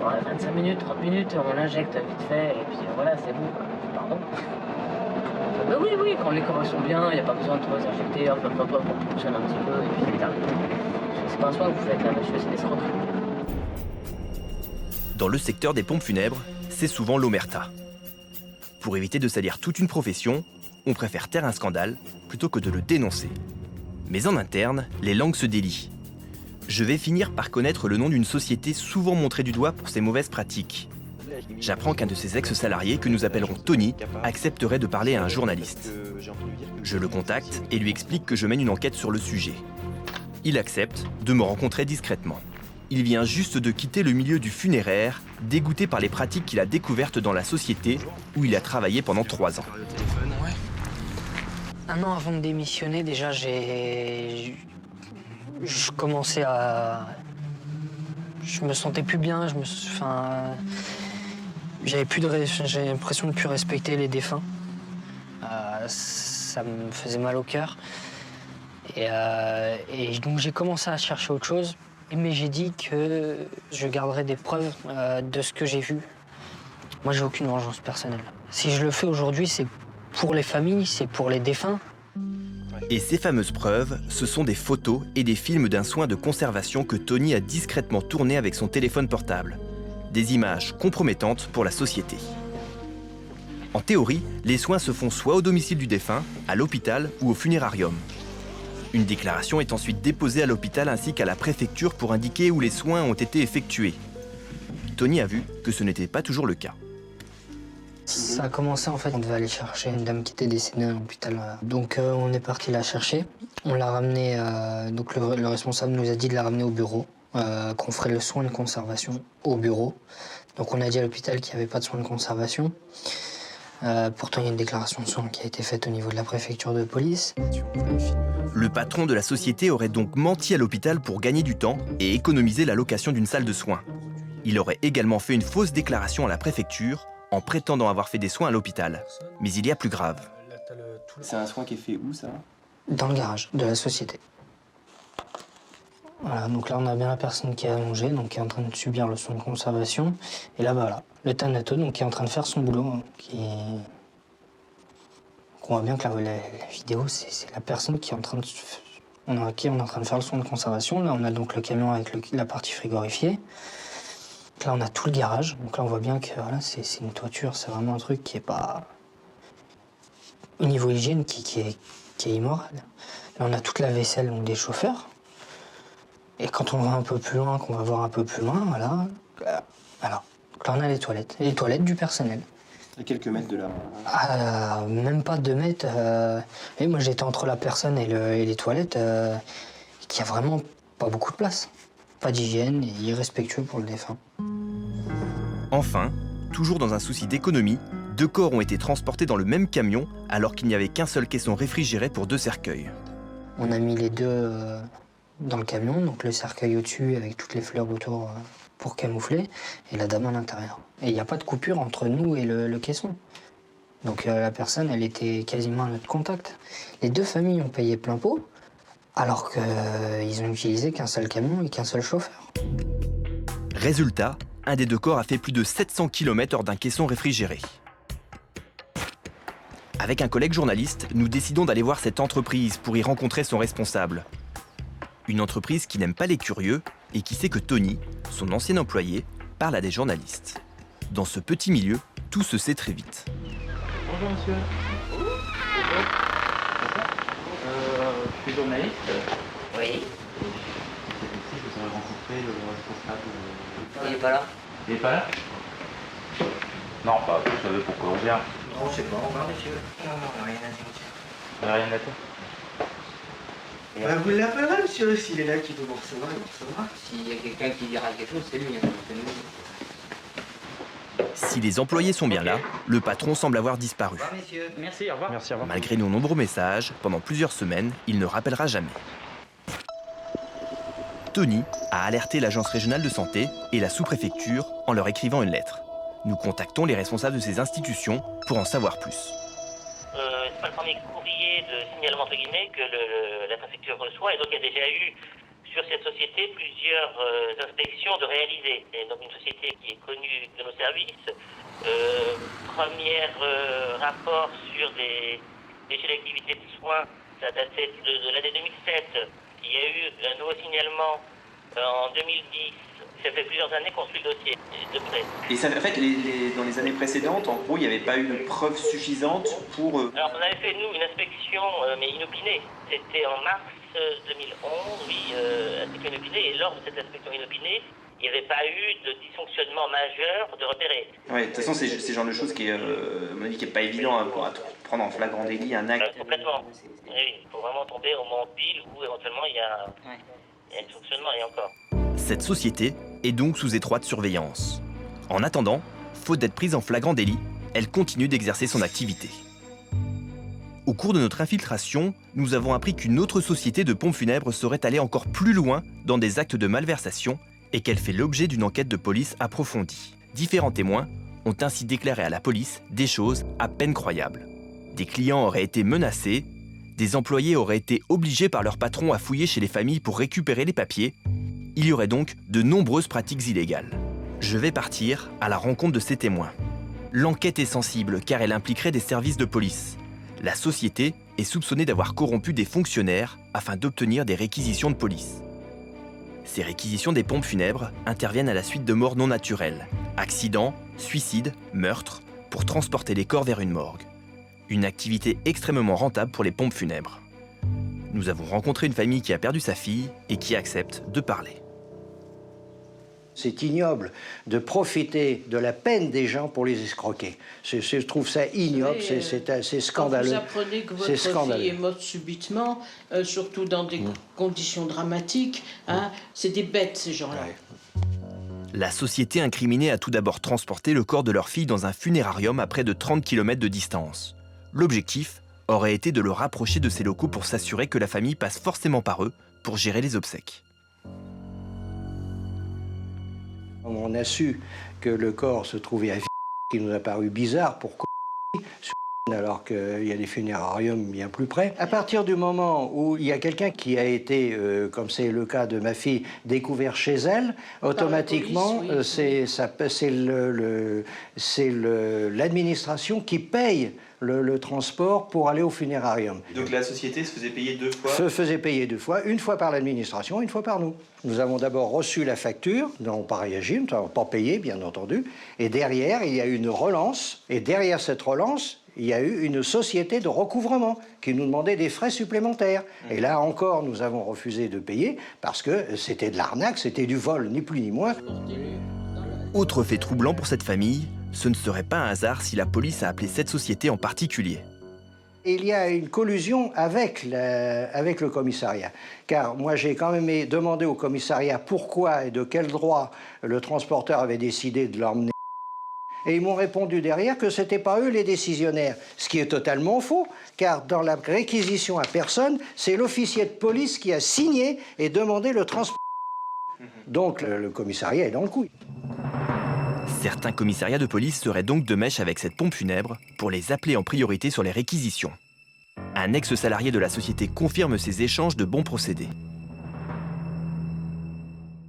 25 minutes, 30 minutes, on l'injecte vite fait, et puis voilà, c'est bon. Pardon. Bah oui, quand les corps sont bien, il n'y a pas besoin de trop les injecter, hop, on fonctionne un petit peu, et puis c'est terminé. C'est pas un soin que vous faites là, monsieur, c'est des escroqueries. Dans le secteur des pompes funèbres, c'est souvent l'omerta. Pour éviter de salir toute une profession, on préfère taire un scandale plutôt que de le dénoncer. Mais en interne, les langues se délient. Je vais finir par connaître le nom d'une société souvent montrée du doigt pour ses mauvaises pratiques. J'apprends qu'un de ses ex-salariés, que nous appellerons Tony, accepterait de parler à un journaliste. Je le contacte et lui explique que je mène une enquête sur le sujet. Il accepte de me rencontrer discrètement. Il vient juste de quitter le milieu du funéraire, dégoûté par les pratiques qu'il a découvertes dans la société où il a travaillé pendant 3 ans. Un an avant de démissionner, déjà, je commençais à... Je me sentais plus bien, j'avais l'impression de plus respecter les défunts. Ça me faisait mal au cœur. Et donc j'ai commencé à chercher autre chose. Mais j'ai dit que je garderais des preuves de ce que j'ai vu. Moi, j'ai aucune vengeance personnelle. Si je le fais aujourd'hui, c'est pour les familles, c'est pour les défunts. Et ces fameuses preuves, ce sont des photos et des films d'un soin de conservation que Tony a discrètement tourné avec son téléphone portable. Des images compromettantes pour la société. En théorie, les soins se font soit au domicile du défunt, à l'hôpital ou au funérarium. Une déclaration est ensuite déposée à l'hôpital ainsi qu'à la préfecture pour indiquer où les soins ont été effectués. Tony a vu que ce n'était pas toujours le cas. Ça a commencé en fait, on devait aller chercher une dame qui était décédée à l'hôpital. Donc on est parti la chercher. On l'a ramenée, donc le responsable nous a dit de la ramener au bureau, qu'on ferait le soin de conservation au bureau. Donc on a dit à l'hôpital qu'il n'y avait pas de soin de conservation. Pourtant il y a une déclaration de soins qui a été faite au niveau de la préfecture de police. Le patron de la société aurait donc menti à l'hôpital pour gagner du temps et économiser la location d'une salle de soins. Il aurait également fait une fausse déclaration à la préfecture en prétendant avoir fait des soins à l'hôpital. Mais il y a plus grave. C'est un soin qui est fait où, ça? Dans le garage de la société. Voilà, donc là on a bien la personne qui est allongée, donc qui est en train de subir le soin de conservation. Et là, voilà, le thanato, donc qui est en train de faire son boulot, qui On voit bien que la vidéo, c'est la personne qui est en train de... On est en train de faire le soin de conservation. Là, on a donc le camion avec la partie frigorifiée. Là, on a tout le garage. Donc là, on voit bien que voilà, c'est une toiture. C'est vraiment un truc qui est pas... Au niveau hygiène, qui est immoral. Là, on a toute la vaisselle donc, des chauffeurs. Et quand on va un peu plus loin, qu'on va voir un peu plus loin, voilà. Alors, là, on a les toilettes. Les toilettes du personnel. À quelques mètres de là. Même pas 2 mètres. Et moi, j'étais entre la personne et les toilettes, qui a vraiment pas beaucoup de place. Pas d'hygiène et irrespectueux pour le défunt. Enfin, toujours dans un souci d'économie, 2 corps ont été transportés dans le même camion alors qu'il n'y avait qu'un seul caisson réfrigéré pour 2 cercueils. On a mis les 2 dans le camion, donc le cercueil au-dessus avec toutes les fleurs autour pour camoufler, et la dame à l'intérieur. Et il n'y a pas de coupure entre nous et le caisson. Donc la personne, elle était quasiment à notre contact. Les 2 familles ont payé plein pot, alors qu'ils ont utilisé qu'un seul camion et qu'un seul chauffeur. Résultat, un des 2 corps a fait plus de 700 km hors d'un caisson réfrigéré. Avec un collègue journaliste, nous décidons d'aller voir cette entreprise pour y rencontrer son responsable. Une entreprise qui n'aime pas les curieux et qui sait que Tony, son ancien employé, parle à des journalistes. Dans ce petit milieu, tout se sait très vite. Bonjour monsieur. Je suis journaliste. Oui. Ici, je voudrais rencontrer le responsable. Il n'est pas là. Il n'est pas là? Non, pas, vous savez pourquoi on vient. Non, je sais pas, on va monsieur. Non, rien à dire, monsieur. Il n'y a rien à dire. Vous l'appellerez, monsieur, s'il est là, qui veut vous recevoir, il vous recevra. S'il y a quelqu'un qui dira quelque chose, c'est lui, c'est nous. Si les employés sont bien là, le patron semble avoir disparu. Au revoir, messieurs. Merci, au revoir. Merci, au revoir. Malgré nos nombreux messages, pendant plusieurs semaines, il ne rappellera jamais. Tony a alerté l'agence régionale de santé et la sous-préfecture en leur écrivant une lettre. Nous contactons les responsables de ces institutions pour en savoir plus. C'est pas le premier courrier de signalement entre guillemets que la préfecture reçoit, et donc il y a déjà eu sur cette société plusieurs inspections de réaliser. C'est donc une société qui est connue de nos services. Premier rapport sur des déchets d'activité de soins, ça datait de l'année 2007. Il y a eu un nouveau signalement en 2010. Ça fait plusieurs années qu'on suit le dossier de près. Et ça, en fait, dans les années précédentes, en gros, il n'y avait pas eu de preuves suffisantes pour... Alors, on avait fait, nous, une inspection, mais inopinée. C'était en mars 2011, oui, assez inopinée. Et lors de cette inspection inopinée, il n'y avait pas eu de dysfonctionnement majeur de repérer. Ouais, de toute façon, c'est le genre de choses qui est, à mon avis, qui n'est pas évident hein, pour prendre en flagrant délit un acte. Complètement. Oui, il faut vraiment tomber au moment pile où éventuellement il y a un dysfonctionnement et encore. Cette société est donc sous étroite surveillance. En attendant, faute d'être prise en flagrant délit, elle continue d'exercer son activité. Au cours de notre infiltration, nous avons appris qu'une autre société de pompes funèbres serait allée encore plus loin dans des actes de malversation et qu'elle fait l'objet d'une enquête de police approfondie. Différents témoins ont ainsi déclaré à la police des choses à peine croyables. Des clients auraient été menacés, des employés auraient été obligés par leur patron à fouiller chez les familles pour récupérer les papiers. Il y aurait donc de nombreuses pratiques illégales. Je vais partir à la rencontre de ces témoins. L'enquête est sensible car elle impliquerait des services de police. La société est soupçonnée d'avoir corrompu des fonctionnaires afin d'obtenir des réquisitions de police. Ces réquisitions des pompes funèbres interviennent à la suite de morts non naturelles, accidents, suicides, meurtres, pour transporter les corps vers une morgue. Une activité extrêmement rentable pour les pompes funèbres. Nous avons rencontré une famille qui a perdu sa fille et qui accepte de parler. C'est ignoble de profiter de la peine des gens pour les escroquer. Je trouve ça ignoble, c'est scandaleux. Quand vous apprenez que votre fille est morte subitement, surtout dans des conditions dramatiques, hein, c'est des bêtes ces gens-là. Ouais. La société incriminée a tout d'abord transporté le corps de leur fille dans un funérarium à près de 30 km de distance. L'objectif aurait été de le rapprocher de ses locaux pour s'assurer que la famille passe forcément par eux pour gérer les obsèques. On a su que le corps se trouvait à qui nous a paru bizarre. Pourquoi alors qu'il y a des funérariums bien plus près. À partir du moment où il y a quelqu'un qui a été, comme c'est le cas de ma fille, découvert chez elle, automatiquement, c'est l'administration qui paye le transport pour aller au funérarium. Donc la société se faisait payer 2 fois? Se faisait payer 2 fois, une fois par l'administration, une fois par nous. Nous avons d'abord reçu la facture, nous n'avons pas réagi, nous n'avons pas payé, bien entendu, et derrière, il y a eu une relance, et derrière cette relance, il y a eu une société de recouvrement qui nous demandait des frais supplémentaires. Et là encore, nous avons refusé de payer parce que c'était de l'arnaque, c'était du vol, ni plus ni moins. Autre fait troublant pour cette famille, ce ne serait pas un hasard si la police a appelé cette société en particulier. Il y a une collusion avec le commissariat. Car moi, j'ai quand même demandé au commissariat pourquoi et de quel droit le transporteur avait décidé de l'emmener. Et ils m'ont répondu derrière que ce n'étaient pas eux les décisionnaires, ce qui est totalement faux, car dans la réquisition à personne, c'est l'officier de police qui a signé et demandé le transport. Donc le commissariat est dans le coup. Certains commissariats de police seraient donc de mèche avec cette pompe funèbre pour les appeler en priorité sur les réquisitions. Un ex-salarié de la société confirme ces échanges de bons procédés.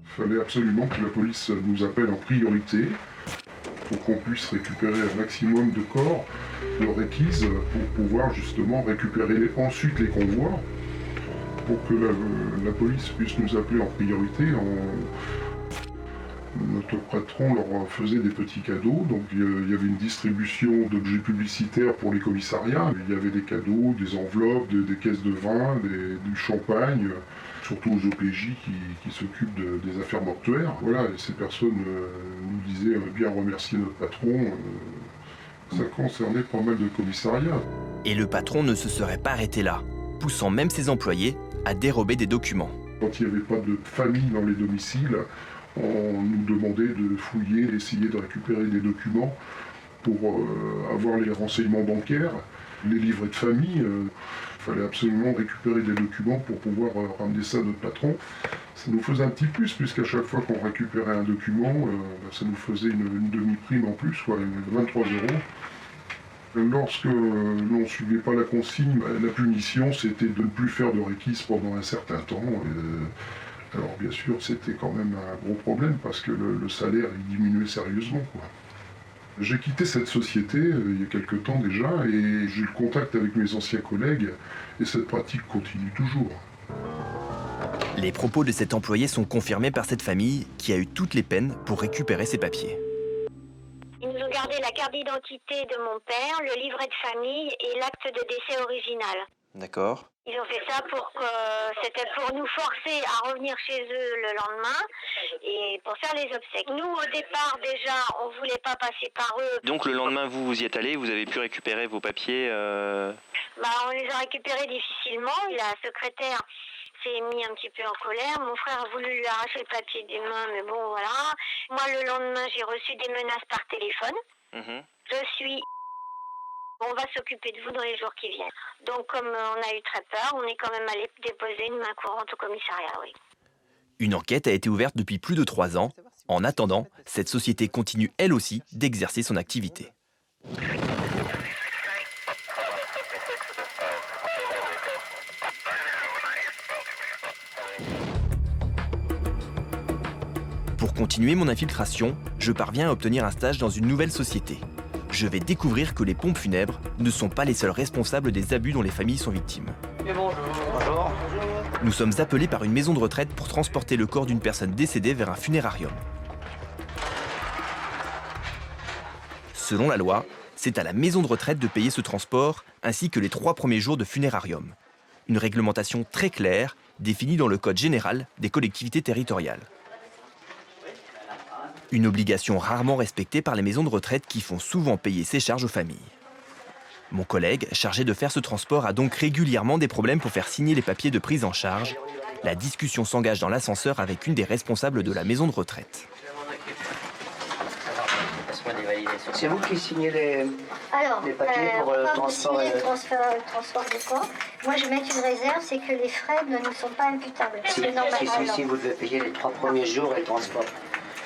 Il fallait absolument que la police nous appelle en priorité pour qu'on puisse récupérer un maximum de corps de requises pour pouvoir justement récupérer ensuite les convois pour que la police puisse nous appeler en priorité. Notre patron leur faisait des petits cadeaux, donc il y avait une distribution d'objets publicitaires pour les commissariats. Il y avait des cadeaux, des enveloppes, des caisses de vin, du champagne, surtout aux OPJ qui s'occupent des affaires mortuaires. Voilà, et ces personnes nous disaient bien remercier notre patron. Ça concernait pas mal de commissariats. Et le patron ne se serait pas arrêté là, poussant même ses employés à dérober des documents. Quand il n'y avait pas de famille dans les domiciles, on nous demandait de fouiller, d'essayer de récupérer des documents pour avoir les renseignements bancaires, les livrets de famille. Il fallait absolument récupérer des documents pour pouvoir ramener ça à notre patron. Ça nous faisait un petit plus, puisqu'à chaque fois qu'on récupérait un document, ça nous faisait une demi-prime en plus, quoi, 23 €. Lorsque l'on ne suivait pas la consigne, la punition, c'était de ne plus faire de réquise pendant un certain temps. Alors bien sûr, c'était quand même un gros problème parce que le salaire il diminuait sérieusement, quoi. J'ai quitté cette société il y a quelque temps déjà et j'ai eu le contact avec mes anciens collègues et cette pratique continue toujours. Les propos de cet employé sont confirmés par cette famille qui a eu toutes les peines pour récupérer ses papiers. Ils nous ont gardé la carte d'identité de mon père, le livret de famille et l'acte de décès original. D'accord. Ils ont fait ça c'était pour nous forcer à revenir chez eux le lendemain et pour faire les obsèques. Nous, au départ, déjà, on voulait pas passer par eux. Donc le lendemain, vous y êtes allé, vous avez pu récupérer vos papiers On les a récupérés difficilement. La secrétaire s'est mis un petit peu en colère. Mon frère a voulu lui arracher le papier des mains, mais bon, voilà. Moi, le lendemain, j'ai reçu des menaces par téléphone. Je suis... On va s'occuper de vous dans les jours qui viennent. Donc, comme on a eu très peur, on est quand même allé déposer une main courante au commissariat, oui. Une enquête a été ouverte depuis plus de 3 ans. En attendant, cette société continue elle aussi d'exercer son activité. Pour continuer mon infiltration, je parviens à obtenir un stage dans une nouvelle société. Je vais découvrir que les pompes funèbres ne sont pas les seuls responsables des abus dont les familles sont victimes. Bonjour. Nous sommes appelés par une maison de retraite pour transporter le corps d'une personne décédée vers un funérarium. Selon la loi, c'est à la maison de retraite de payer ce transport ainsi que les 3 premiers jours de funérarium. Une réglementation très claire définie dans le Code général des collectivités territoriales. Une obligation rarement respectée par les maisons de retraite qui font souvent payer ces charges aux familles. Mon collègue, chargé de faire ce transport, a donc régulièrement des problèmes pour faire signer les papiers de prise en charge. La discussion s'engage dans l'ascenseur avec une des responsables de la maison de retraite. C'est vous qui signez les papiers pour le transport le transport du corps. Moi, je mets une réserve, c'est que les frais ne nous sont pas imputables. Si vous devez payer les 3 premiers jours et le transport.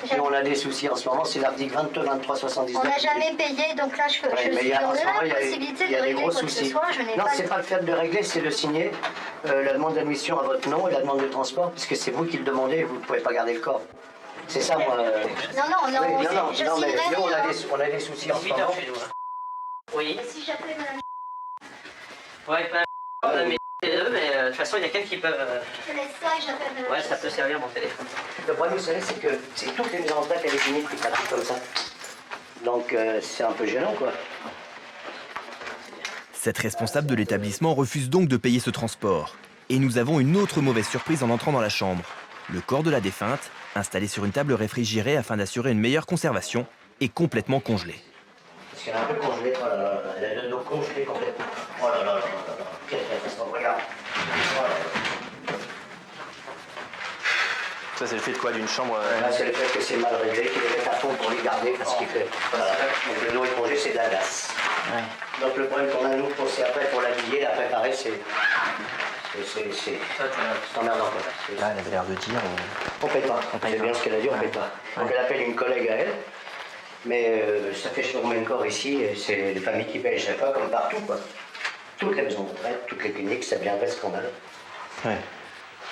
Si on a des soucis en ce moment, c'est l'article 22, 23, 79. On n'a jamais payé, donc là, je suis en dans ce moment, il y a l'impossibilité des de régler gros quoi que ce soucis. soit. Je n'ai Non, pas c'est pas le fait de régler, c'est de signer la demande d'admission à votre nom et la demande de transport, puisque c'est vous qui le demandez et vous ne pouvez pas garder le corps. C'est ça, moi. Non, je non, mais nous, on a des soucis en ce moment. Oui. Si j'appelle madame. Ouais, madame, mais de toute façon, il y a quelqu'un qui peut. Je laisse ça et j'appelle madame. Ouais, ça peut servir mon téléphone. Le problème, vous savez, c'est que c'est toutes les maisons en retraite, elles sont signées petit à petit comme ça. Donc, c'est un peu gênant, quoi. Cette responsable de l'établissement refuse donc de payer ce transport. Et nous avons une autre mauvaise surprise en entrant dans la chambre. Le corps de la défunte, installé sur une table réfrigérée afin d'assurer une meilleure conservation, est complètement congelé. Parce qu'elle est un peu congelée, oh là là, elle a le dos congelé complètement. Oh là là là là là, quelle catastrophe, regarde. Oh là là. Ça, c'est le fait de quoi, d'une chambre Là, c'est le fait que c'est mal réglé, qu'il est à fond pour les garder, parce qu'il fait. Voilà. Donc le dos est congé, c'est de la glace. Ouais. Donc le problème qu'on a, nous, c'est après pour l'habiller, la préparer, c'est emmerdant, quoi. Là, elle avait l'air de dire... On paye pas. C'est bien ce qu'elle a dit, on paye pas. Donc elle appelle une collègue à elle. Mais ça fait je sais pas combien de corps ici, et c'est les familles qui payent chaque fois, comme partout, quoi. Toutes les maisons de retraite, toutes les cliniques, ça devient un vrai scandale. Ouais.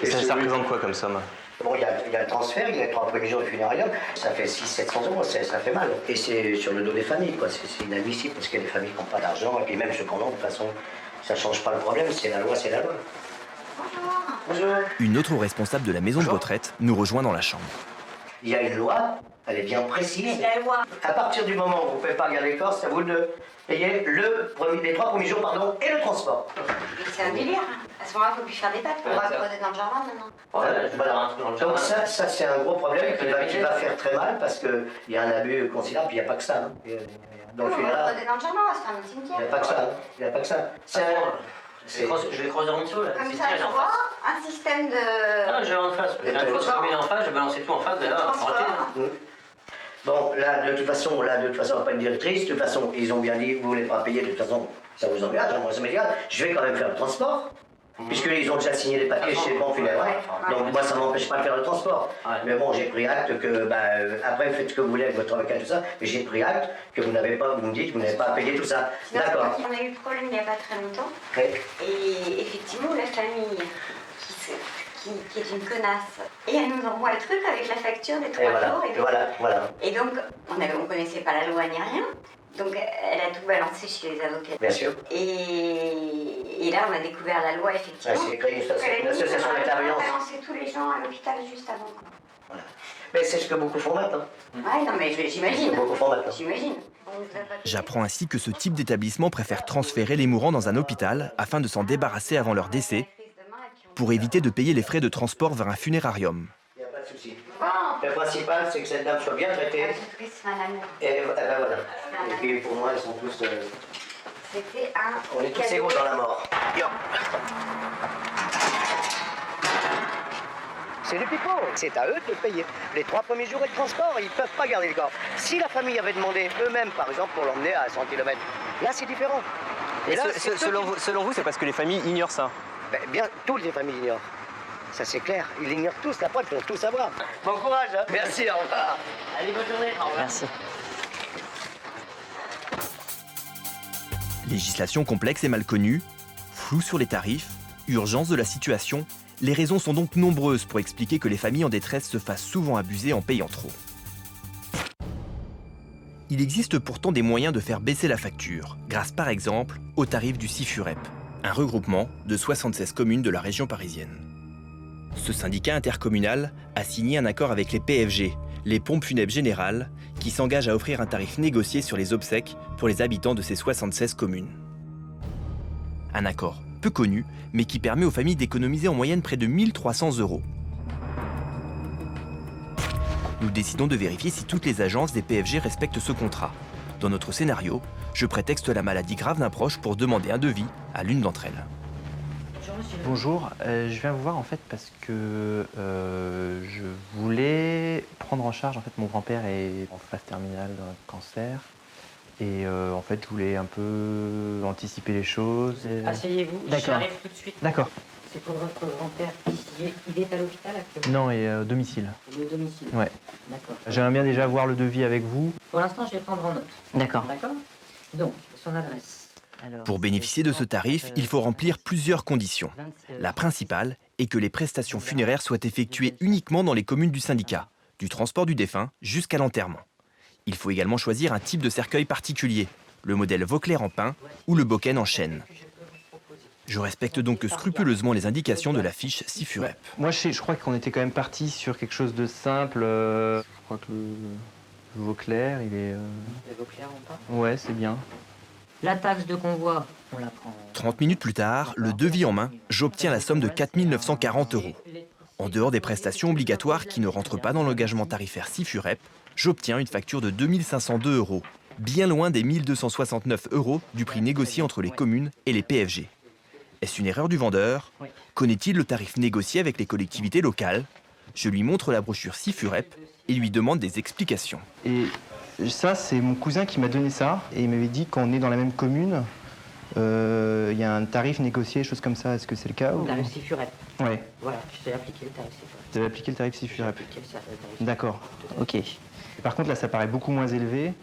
Et ça représente quoi comme somme? Bon, il y a le transfert, il y a les 3 premiers jours de funérarium, ça fait 600-700 euros, ça fait mal. Et c'est sur le dos des familles, quoi. C'est inadmissible, parce qu'il y a des familles qui n'ont pas d'argent, et puis même ceux qui en ont, de toute façon, ça ne change pas le problème, c'est la loi, c'est la loi. Bonjour. Une autre responsable de la maison de retraite nous rejoint dans la chambre. Il y a une loi, elle est bien précise. À partir du moment où vous ne pouvez pas garder le corps, c'est à vous de payer les 3 premiers jours et le transport. C'est un délire. À ce moment-là, il ne faut plus faire des pâtes. On va creuser dans le jardin maintenant. Voilà. Donc ça c'est un gros problème qui va faire très mal parce qu'il y a un abus considérable, puis il n'y a pas que ça. On va creuser dans le jardin, on va se faire un cimetière. Il n'y a pas que ça. Il n'y a pas que ça. Je vais creuser en dessous, là. Comme ça, tu vois, un système de... Ah, je vais en face. J'ai une fausse commune en face, je vais balancer tout en face, là. Bon, là, de toute façon, on n'a pas une directrice. De toute façon, ils ont bien dit, vous ne voulez pas payer, de toute façon, ça vous engage, moi ça m'égale. Je vais quand même faire le transport. Puisqu'ils ont déjà signé les papiers chez le banc funéraire, donc moi ça ne m'empêche pas de faire le transport. Mais bon, j'ai pris acte que, après faites ce que vous voulez avec votre avocat, tout ça, mais j'ai pris acte que vous n'avez pas, vous me dites, vous n'avez pas à payer tout ça. D'accord. On a eu le problème il n'y a pas très longtemps, et effectivement la famille qui est une connasse, et elle nous envoie le truc avec la facture des 3 jours. Et voilà. Et donc, on ne connaissait pas la loi ni rien. Donc elle a tout balancé chez les avocats. Bien sûr. Et là, on a découvert la loi, effectivement. Ouais, c'est créé une association d'intervention. Elle a balancé tous les gens à l'hôpital juste avant. Voilà. Mais c'est ce que beaucoup font maintenant. Ouais, non, mais j'imagine. Beaucoup font maintenant. J'imagine. J'apprends ainsi que ce type d'établissement préfère transférer les mourants dans un hôpital afin de s'en débarrasser avant leur décès, pour éviter de payer les frais de transport vers un funérarium. Il n'y a pas de souci. Le principal, c'est que cette dame soit bien traitée. C'est un amour. Et ben voilà. Et puis pour moi, ils sont tous... C'était un... On est tous égaux dans la mort. C'est du pipeau. C'est à eux de payer. Les 3 premiers jours et de transport, ils ne peuvent pas garder le corps. Si la famille avait demandé eux-mêmes, par exemple, pour l'emmener à 100 km, là, c'est différent. Et là, selon vous, c'est parce que les familles ignorent ça? Bien, toutes les familles l'ignorent. Ça, c'est clair. Ils l'ignorent tous. La preuve, ils vont tout savoir. Bon courage. Hein. Merci, au revoir. Allez, bonne journée. Au revoir. Merci. Législation complexe et mal connue, flou sur les tarifs, urgence de la situation, les raisons sont donc nombreuses pour expliquer que les familles en détresse se fassent souvent abuser en payant trop. Il existe pourtant des moyens de faire baisser la facture, grâce par exemple au tarif du CIFUREP, un regroupement de 76 communes de la région parisienne. Ce syndicat intercommunal a signé un accord avec les PFG, les pompes funèbres générales, qui s'engagent à offrir un tarif négocié sur les obsèques pour les habitants de ces 76 communes. Un accord peu connu, mais qui permet aux familles d'économiser en moyenne près de 1 300 €. Nous décidons de vérifier si toutes les agences des PFG respectent ce contrat. Dans notre scénario, je prétexte la maladie grave d'un proche pour demander un devis à l'une d'entre elles. Bonjour, je viens vous voir en fait parce que je voulais prendre en charge, en fait mon grand-père est en phase terminale d'un cancer et en fait je voulais un peu anticiper les choses. Asseyez-vous, j'arrive tout de suite. D'accord. C'est pour votre grand-père. Il est à l'hôpital actuellement? Non, et domicile. Il est au domicile? Ouais. D'accord. J'aimerais bien déjà voir le devis avec vous. Pour l'instant, je vais prendre en note. D'accord. D'accord. Donc, son adresse. Pour bénéficier de ce tarif, il faut remplir plusieurs conditions. La principale est que les prestations funéraires soient effectuées uniquement dans les communes du syndicat, du transport du défunt jusqu'à l'enterrement. Il faut également choisir un type de cercueil particulier, le modèle Vauclair en pin ou le Boken en chêne. Je respecte donc scrupuleusement les indications de la fiche SIFUREP. Moi, je crois qu'on était quand même parti sur quelque chose de simple. Je crois que le Vauclair, il est... Le Vauclair en pin. Ouais, c'est bien. La taxe de convoi, on la prend. 30 minutes plus tard, le devis en main, j'obtiens la somme de 4 940 €. En dehors des prestations obligatoires qui ne rentrent pas dans l'engagement tarifaire SIFUREP, j'obtiens une facture de 2 502 €, bien loin des 1 269 € du prix négocié entre les communes et les PFG. Est-ce une erreur du vendeur? Connaît-il le tarif négocié avec les collectivités locales? Je lui montre la brochure SIFUREP et lui demande des explications. Et ça, c'est mon cousin qui m'a donné ça. Et il m'avait dit qu'on est dans la même commune, il y a un tarif négocié, chose comme ça. Est-ce que c'est le cas? Le tarif SIFUREP. Ouais. Voilà, je t'ai appliqué le tarif SIFUREP. Tu avais appliqué le tarif SIFUREP. D'accord. Ok. Par contre, là, ça paraît beaucoup moins élevé.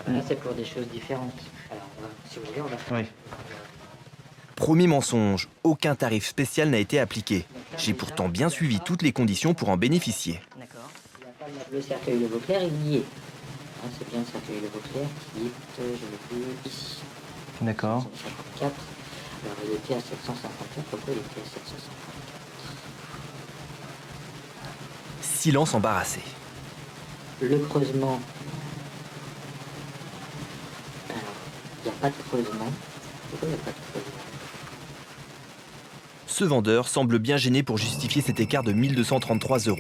Là, c'est pour des choses différentes. Alors, si vous voulez, on va faire... Oui. Premier mensonge, aucun tarif spécial n'a été appliqué. J'ai pourtant bien suivi toutes les conditions pour en bénéficier. D'accord. Le cercueil de Vauclair, il y est. Hein, c'est bien le cercueil de Vauclair qui est, je l'ai vu ici. D'accord. 754. Alors, il était à 754. Pourquoi il était à 754? Silence embarrassé. Le creusement. Alors, il n'y a pas de creusement. Pourquoi il n'y a pas de creusement? Ce vendeur semble bien gêné pour justifier cet écart de 1 233 €.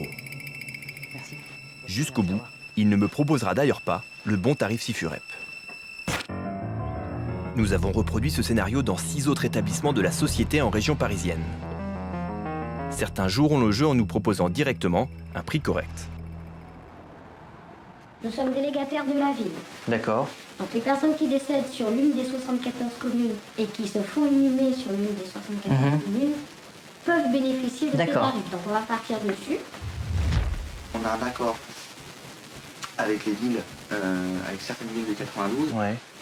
Jusqu'au bout, il ne me proposera d'ailleurs pas le bon tarif SIFUREP. Nous avons reproduit ce scénario dans 6 autres établissements de la société en région parisienne. Certains joueront le jeu en nous proposant directement un prix correct. Nous sommes délégataires de la ville. D'accord. Donc les personnes qui décèdent sur l'une des 74 communes et qui se font inhumer sur l'une des 74 communes peuvent bénéficier de ces D'accord. tarifs. Donc on va partir dessus. On a un accord avec les villes, avec certaines villes de 92,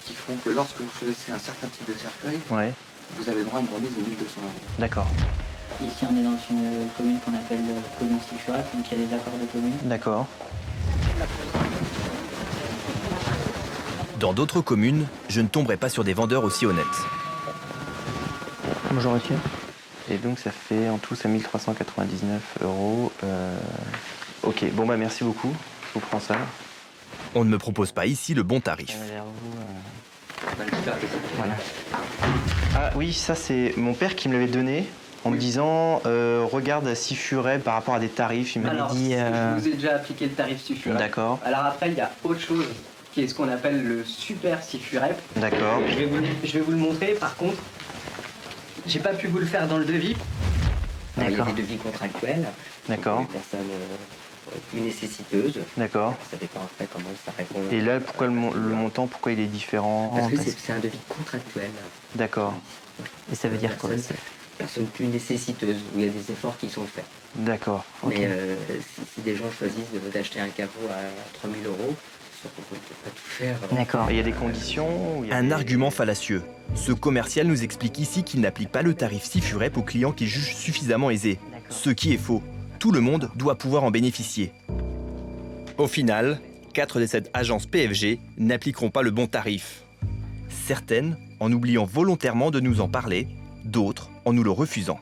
qui font que lorsque vous choisissez un certain type de cercueil, vous avez droit à une remise de 1 200 €. D'accord. Ici, on est dans une commune qu'on appelle commune SIFUREP, donc il y a des accords de communes. D'accord. Dans d'autres communes, je ne tomberai pas sur des vendeurs aussi honnêtes. Bonjour monsieur. Et donc ça fait en tout 5 399 €. Ok, bon bah merci beaucoup. Je vous prends ça. On ne me propose pas ici le bon tarif. Voilà. Ah oui, ça c'est mon père qui me l'avait donné en me disant regarde SIFUREP par rapport à des tarifs. Il m'avait dit. Je vous ai déjà appliqué le tarif SIFUREP. D'accord. Alors après, il y a autre chose qui est ce qu'on appelle le super SIFUREP. D'accord. Je vais vous le montrer. Par contre, j'ai pas pu vous le faire dans le devis. Il y a des devis contractuels. D'accord. Pour les personnes plus nécessiteuses. D'accord. Ça dépend après comment ça répond. Et là, pourquoi le montant, pourquoi il est différent? Parce que c'est un devis contractuel. D'accord. Et ça veut dire quoi? Personnes plus nécessiteuses, où il y a des efforts qui sont faits. D'accord. Mais si des gens choisissent d'acheter un caveau à 3 000 €, c'est sûr qu'on ne peut pas tout faire. D'accord. Et il y a des conditions Un argument fallacieux. Ce commercial nous explique ici qu'il n'applique pas le tarif SIFUREP aux clients qu'il juge suffisamment aisés. Ce qui est faux. Tout le monde doit pouvoir en bénéficier. Au final, 4 des 7 agences PFG n'appliqueront pas le bon tarif. Certaines en oubliant volontairement de nous en parler, d'autres en nous le refusant.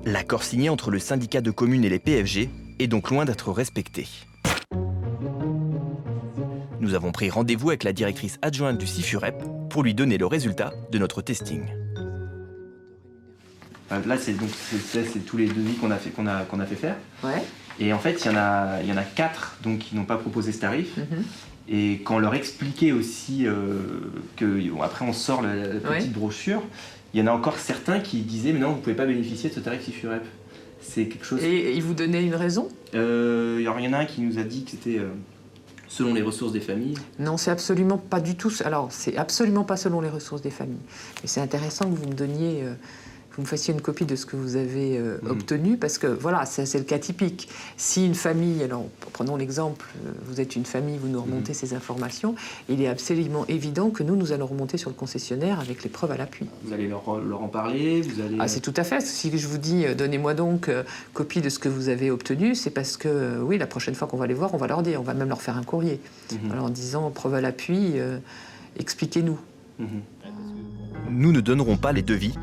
L'accord signé entre le syndicat de communes et les PFG est donc loin d'être respecté. Nous avons pris rendez-vous avec la directrice adjointe du SIFUREP pour lui donner le résultat de notre testing. Là, c'est tous les devis qu'on a fait faire. Ouais. Et en fait, il y en a 4 donc, qui n'ont pas proposé ce tarif. Et quand on leur expliquait aussi après on sort la petite brochure, il y en a encore certains qui disaient mais non, vous ne pouvez pas bénéficier de ce tarif SIFUREP. C'est quelque chose. Et ils vous donnaient une raison? Il y en a un qui nous a dit que c'était selon les ressources des familles. Non, c'est absolument pas du tout. Alors, c'est absolument pas selon les ressources des familles. Mais c'est intéressant que vous me donniez. vous me fassiez une copie de ce que vous avez obtenu, parce que voilà, c'est le cas typique. Si une famille, alors prenons l'exemple, vous êtes une famille, vous nous remontez ces informations, il est absolument évident que nous allons remonter sur le concessionnaire avec les preuves à l'appui. Vous allez leur en parler, vous allez... Ah, c'est tout à fait. Si je vous dis, donnez-moi donc copie de ce que vous avez obtenu, c'est parce que, oui, la prochaine fois qu'on va les voir, on va leur dire, on va même leur faire un courrier, alors, en disant, preuve à l'appui, expliquez-nous. Nous ne donnerons pas les devis,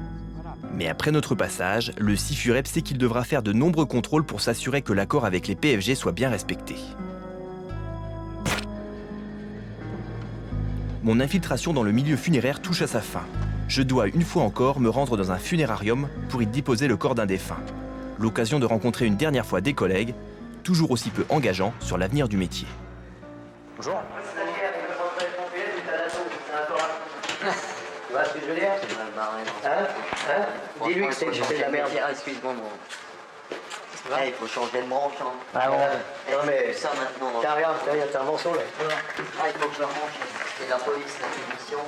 mais après notre passage, le SIFUREP sait qu'il devra faire de nombreux contrôles pour s'assurer que l'accord avec les PFG soit bien respecté. Mon infiltration dans le milieu funéraire touche à sa fin. Je dois une fois encore me rendre dans un funérarium pour y déposer le corps d'un défunt. L'occasion de rencontrer une dernière fois des collègues, toujours aussi peu engageants sur l'avenir du métier. Bonjour. Tu vois ce que je veux dire? Dis-lui que c'est de la merde. Excuse-moi, Il faut changer de branche. Ah bon? Non mais ça maintenant. T'as rien, intervention là. Ah, il faut que je le range. C'est la police, l'acquisition.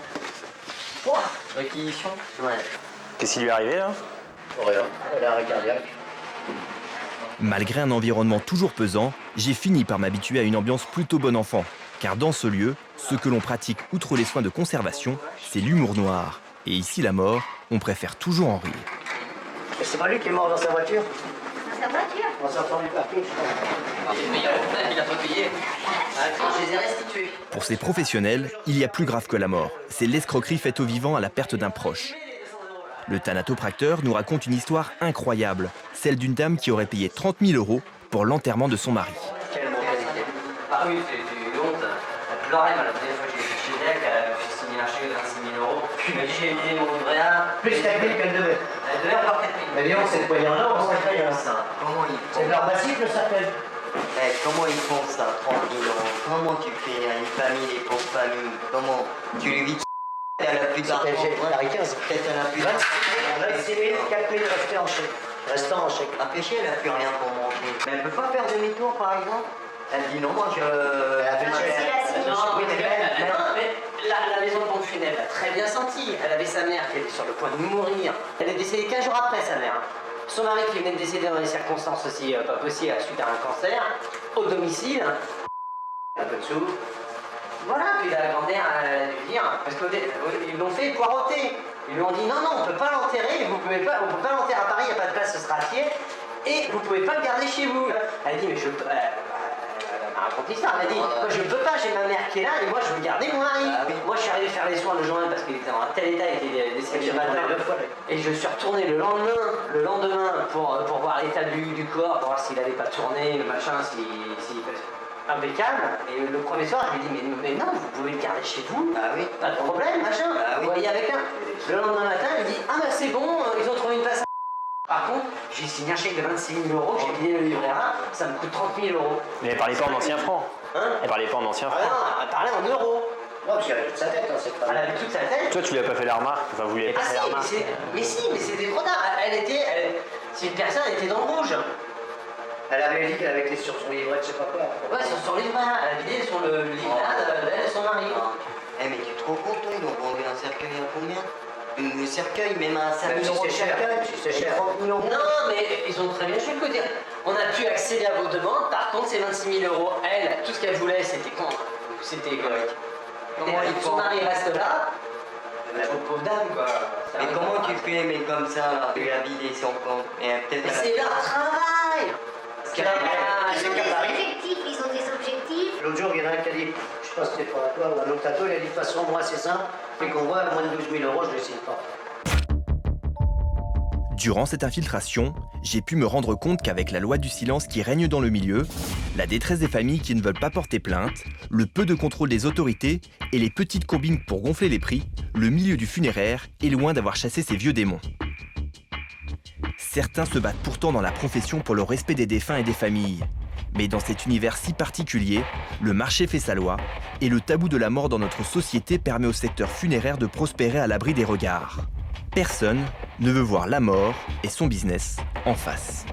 Réquisition? Ouais. Qu'est-ce qui lui est arrivé là? Rien, elle a un arrêt cardiaque. Malgré un environnement toujours pesant, j'ai fini par m'habituer à une ambiance plutôt bon enfant. Car dans ce lieu, ce que l'on pratique outre les soins de conservation, c'est l'humour noir. Et ici, la mort, on préfère toujours en rire. C'est pas lui qui est mort dans sa voiture? Dans sa voiture? En sortant du parking, je crois. Il a pas payé. Je les ai restitués. Pour ces professionnels, il y a plus grave que la mort. C'est l'escroquerie faite aux vivants à la perte d'un proche. Le thanatopracteur nous raconte une histoire incroyable, celle d'une dame qui aurait payé 30 000 € pour l'enterrement de son mari. Quelle mentalité. Ah oui, c'est une honte. Elle pleurait, la dernière fois que j'ai fait chez elle, qu'elle a signé un chèque de 26 000 €. Puis elle m'a dit, j'ai mis mon livret A. Plus 4 000 qu'elle devait. Elle devait avoir 4 000. Mais dis donc, c'est le poignard là, on s'en fait ça. Comment ils font? C'est de leur massif, le cercueil. Comment ils font ça, 30 000 €? Comment tu fais à une famille, les pauvres familles? Comment tu lui vis? Elle a plus d'argent. Peut-être elle a plus d'argent. 26 000, 4 000 restés en chèque. Restant en chèque. À pêcher, elle a plus rien pour manger. Mais elle peut pas faire demi-tour, par exemple? Elle dit non, moi je... Elle a fait le chèque. Non, mais la maison de pompe funèbre a très bien senti. Elle avait sa mère qui était sur le point de mourir. Elle est décédée 15 jours après, sa mère. Son mari qui venait de décéder dans des circonstances aussi pas possibles suite à un cancer, au domicile. Un peu de sous. Voilà, puis la grand-mère, elle a dû dire, parce qu'ils l'ont fait poireauter. Ils lui ont dit non, on ne peut pas l'enterrer, on ne peut pas l'enterrer à Paris, il n'y a pas de place, ce sera pied, et vous ne pouvez pas le garder chez vous. Elle a dit, mais je peux. Elle m'a raconté ça, elle a dit, moi je ne peux pas, j'ai ma mère qui est là, et moi je veux garder mon mari. Moi je suis arrivé faire les soins le jour même parce qu'il était dans un tel état, il était décédé le matin, et je suis retourné le lendemain pour voir l'état du corps, pour voir s'il n'avait pas tourné, machin, impeccable. Et le premier soir, je lui ai dit, mais non, vous pouvez le garder chez vous. Ah oui. Pas de problème, machin. Ah oui. Vous voyez avec un. Le lendemain matin, il me dit, ah bah c'est bon, ils ont trouvé une place. Par contre, j'ai signé un chèque de 26 000 €, j'ai payé le livret A, ça me coûte 30 000 €. Mais elle parlait pas en ancien franc. Hein? Elle parlait pas en ancien franc. Ah non, elle parlait en euros. Ouais, parce qu'elle avait toute sa tête, hein, cette femme. Elle avait toute sa tête. Toi, tu lui as pas fait la remarque? Enfin, vous lui avez pas fait la remarque. Mais c'était trop tard. C'est une personne, elle était dans le rouge. Elle avait dit qu'elle avait été sur son livret, je sais pas quoi. Ouais, sur son livret, elle avait vidé sur le livret d'elle et son mari. Eh mais tu te rends compte, toi, ils ont vendu un cercueil à combien? Le cercueil, même à 5 000 €. C'est cher. Non, mais ils ont très bien joué le côté. On a pu accéder à vos demandes, par contre, ces 26 000 €, elle, tout ce qu'elle voulait, c'était quand? C'était son mari reste là. La pauvre dame, quoi. Mais comment tu fais, mais comme ça, là, tu as vidé son compte? Mais c'est leur travail! Ils ont des objectifs, ils ont des objectifs. L'autre jour, il y en a un qui a dit, je sais pas si c'était pour toi ou un autre tato, il a dit de toute façon, moi c'est simple, dès qu'on voit moins de 12 000 €, je ne le signe pas. Durant cette infiltration, j'ai pu me rendre compte qu'avec la loi du silence qui règne dans le milieu, la détresse des familles qui ne veulent pas porter plainte, le peu de contrôle des autorités et les petites combines pour gonfler les prix, le milieu du funéraire est loin d'avoir chassé ces vieux démons. Certains se battent pourtant dans la profession pour le respect des défunts et des familles. Mais dans cet univers si particulier, le marché fait sa loi et le tabou de la mort dans notre société permet au secteur funéraire de prospérer à l'abri des regards. Personne ne veut voir la mort et son business en face.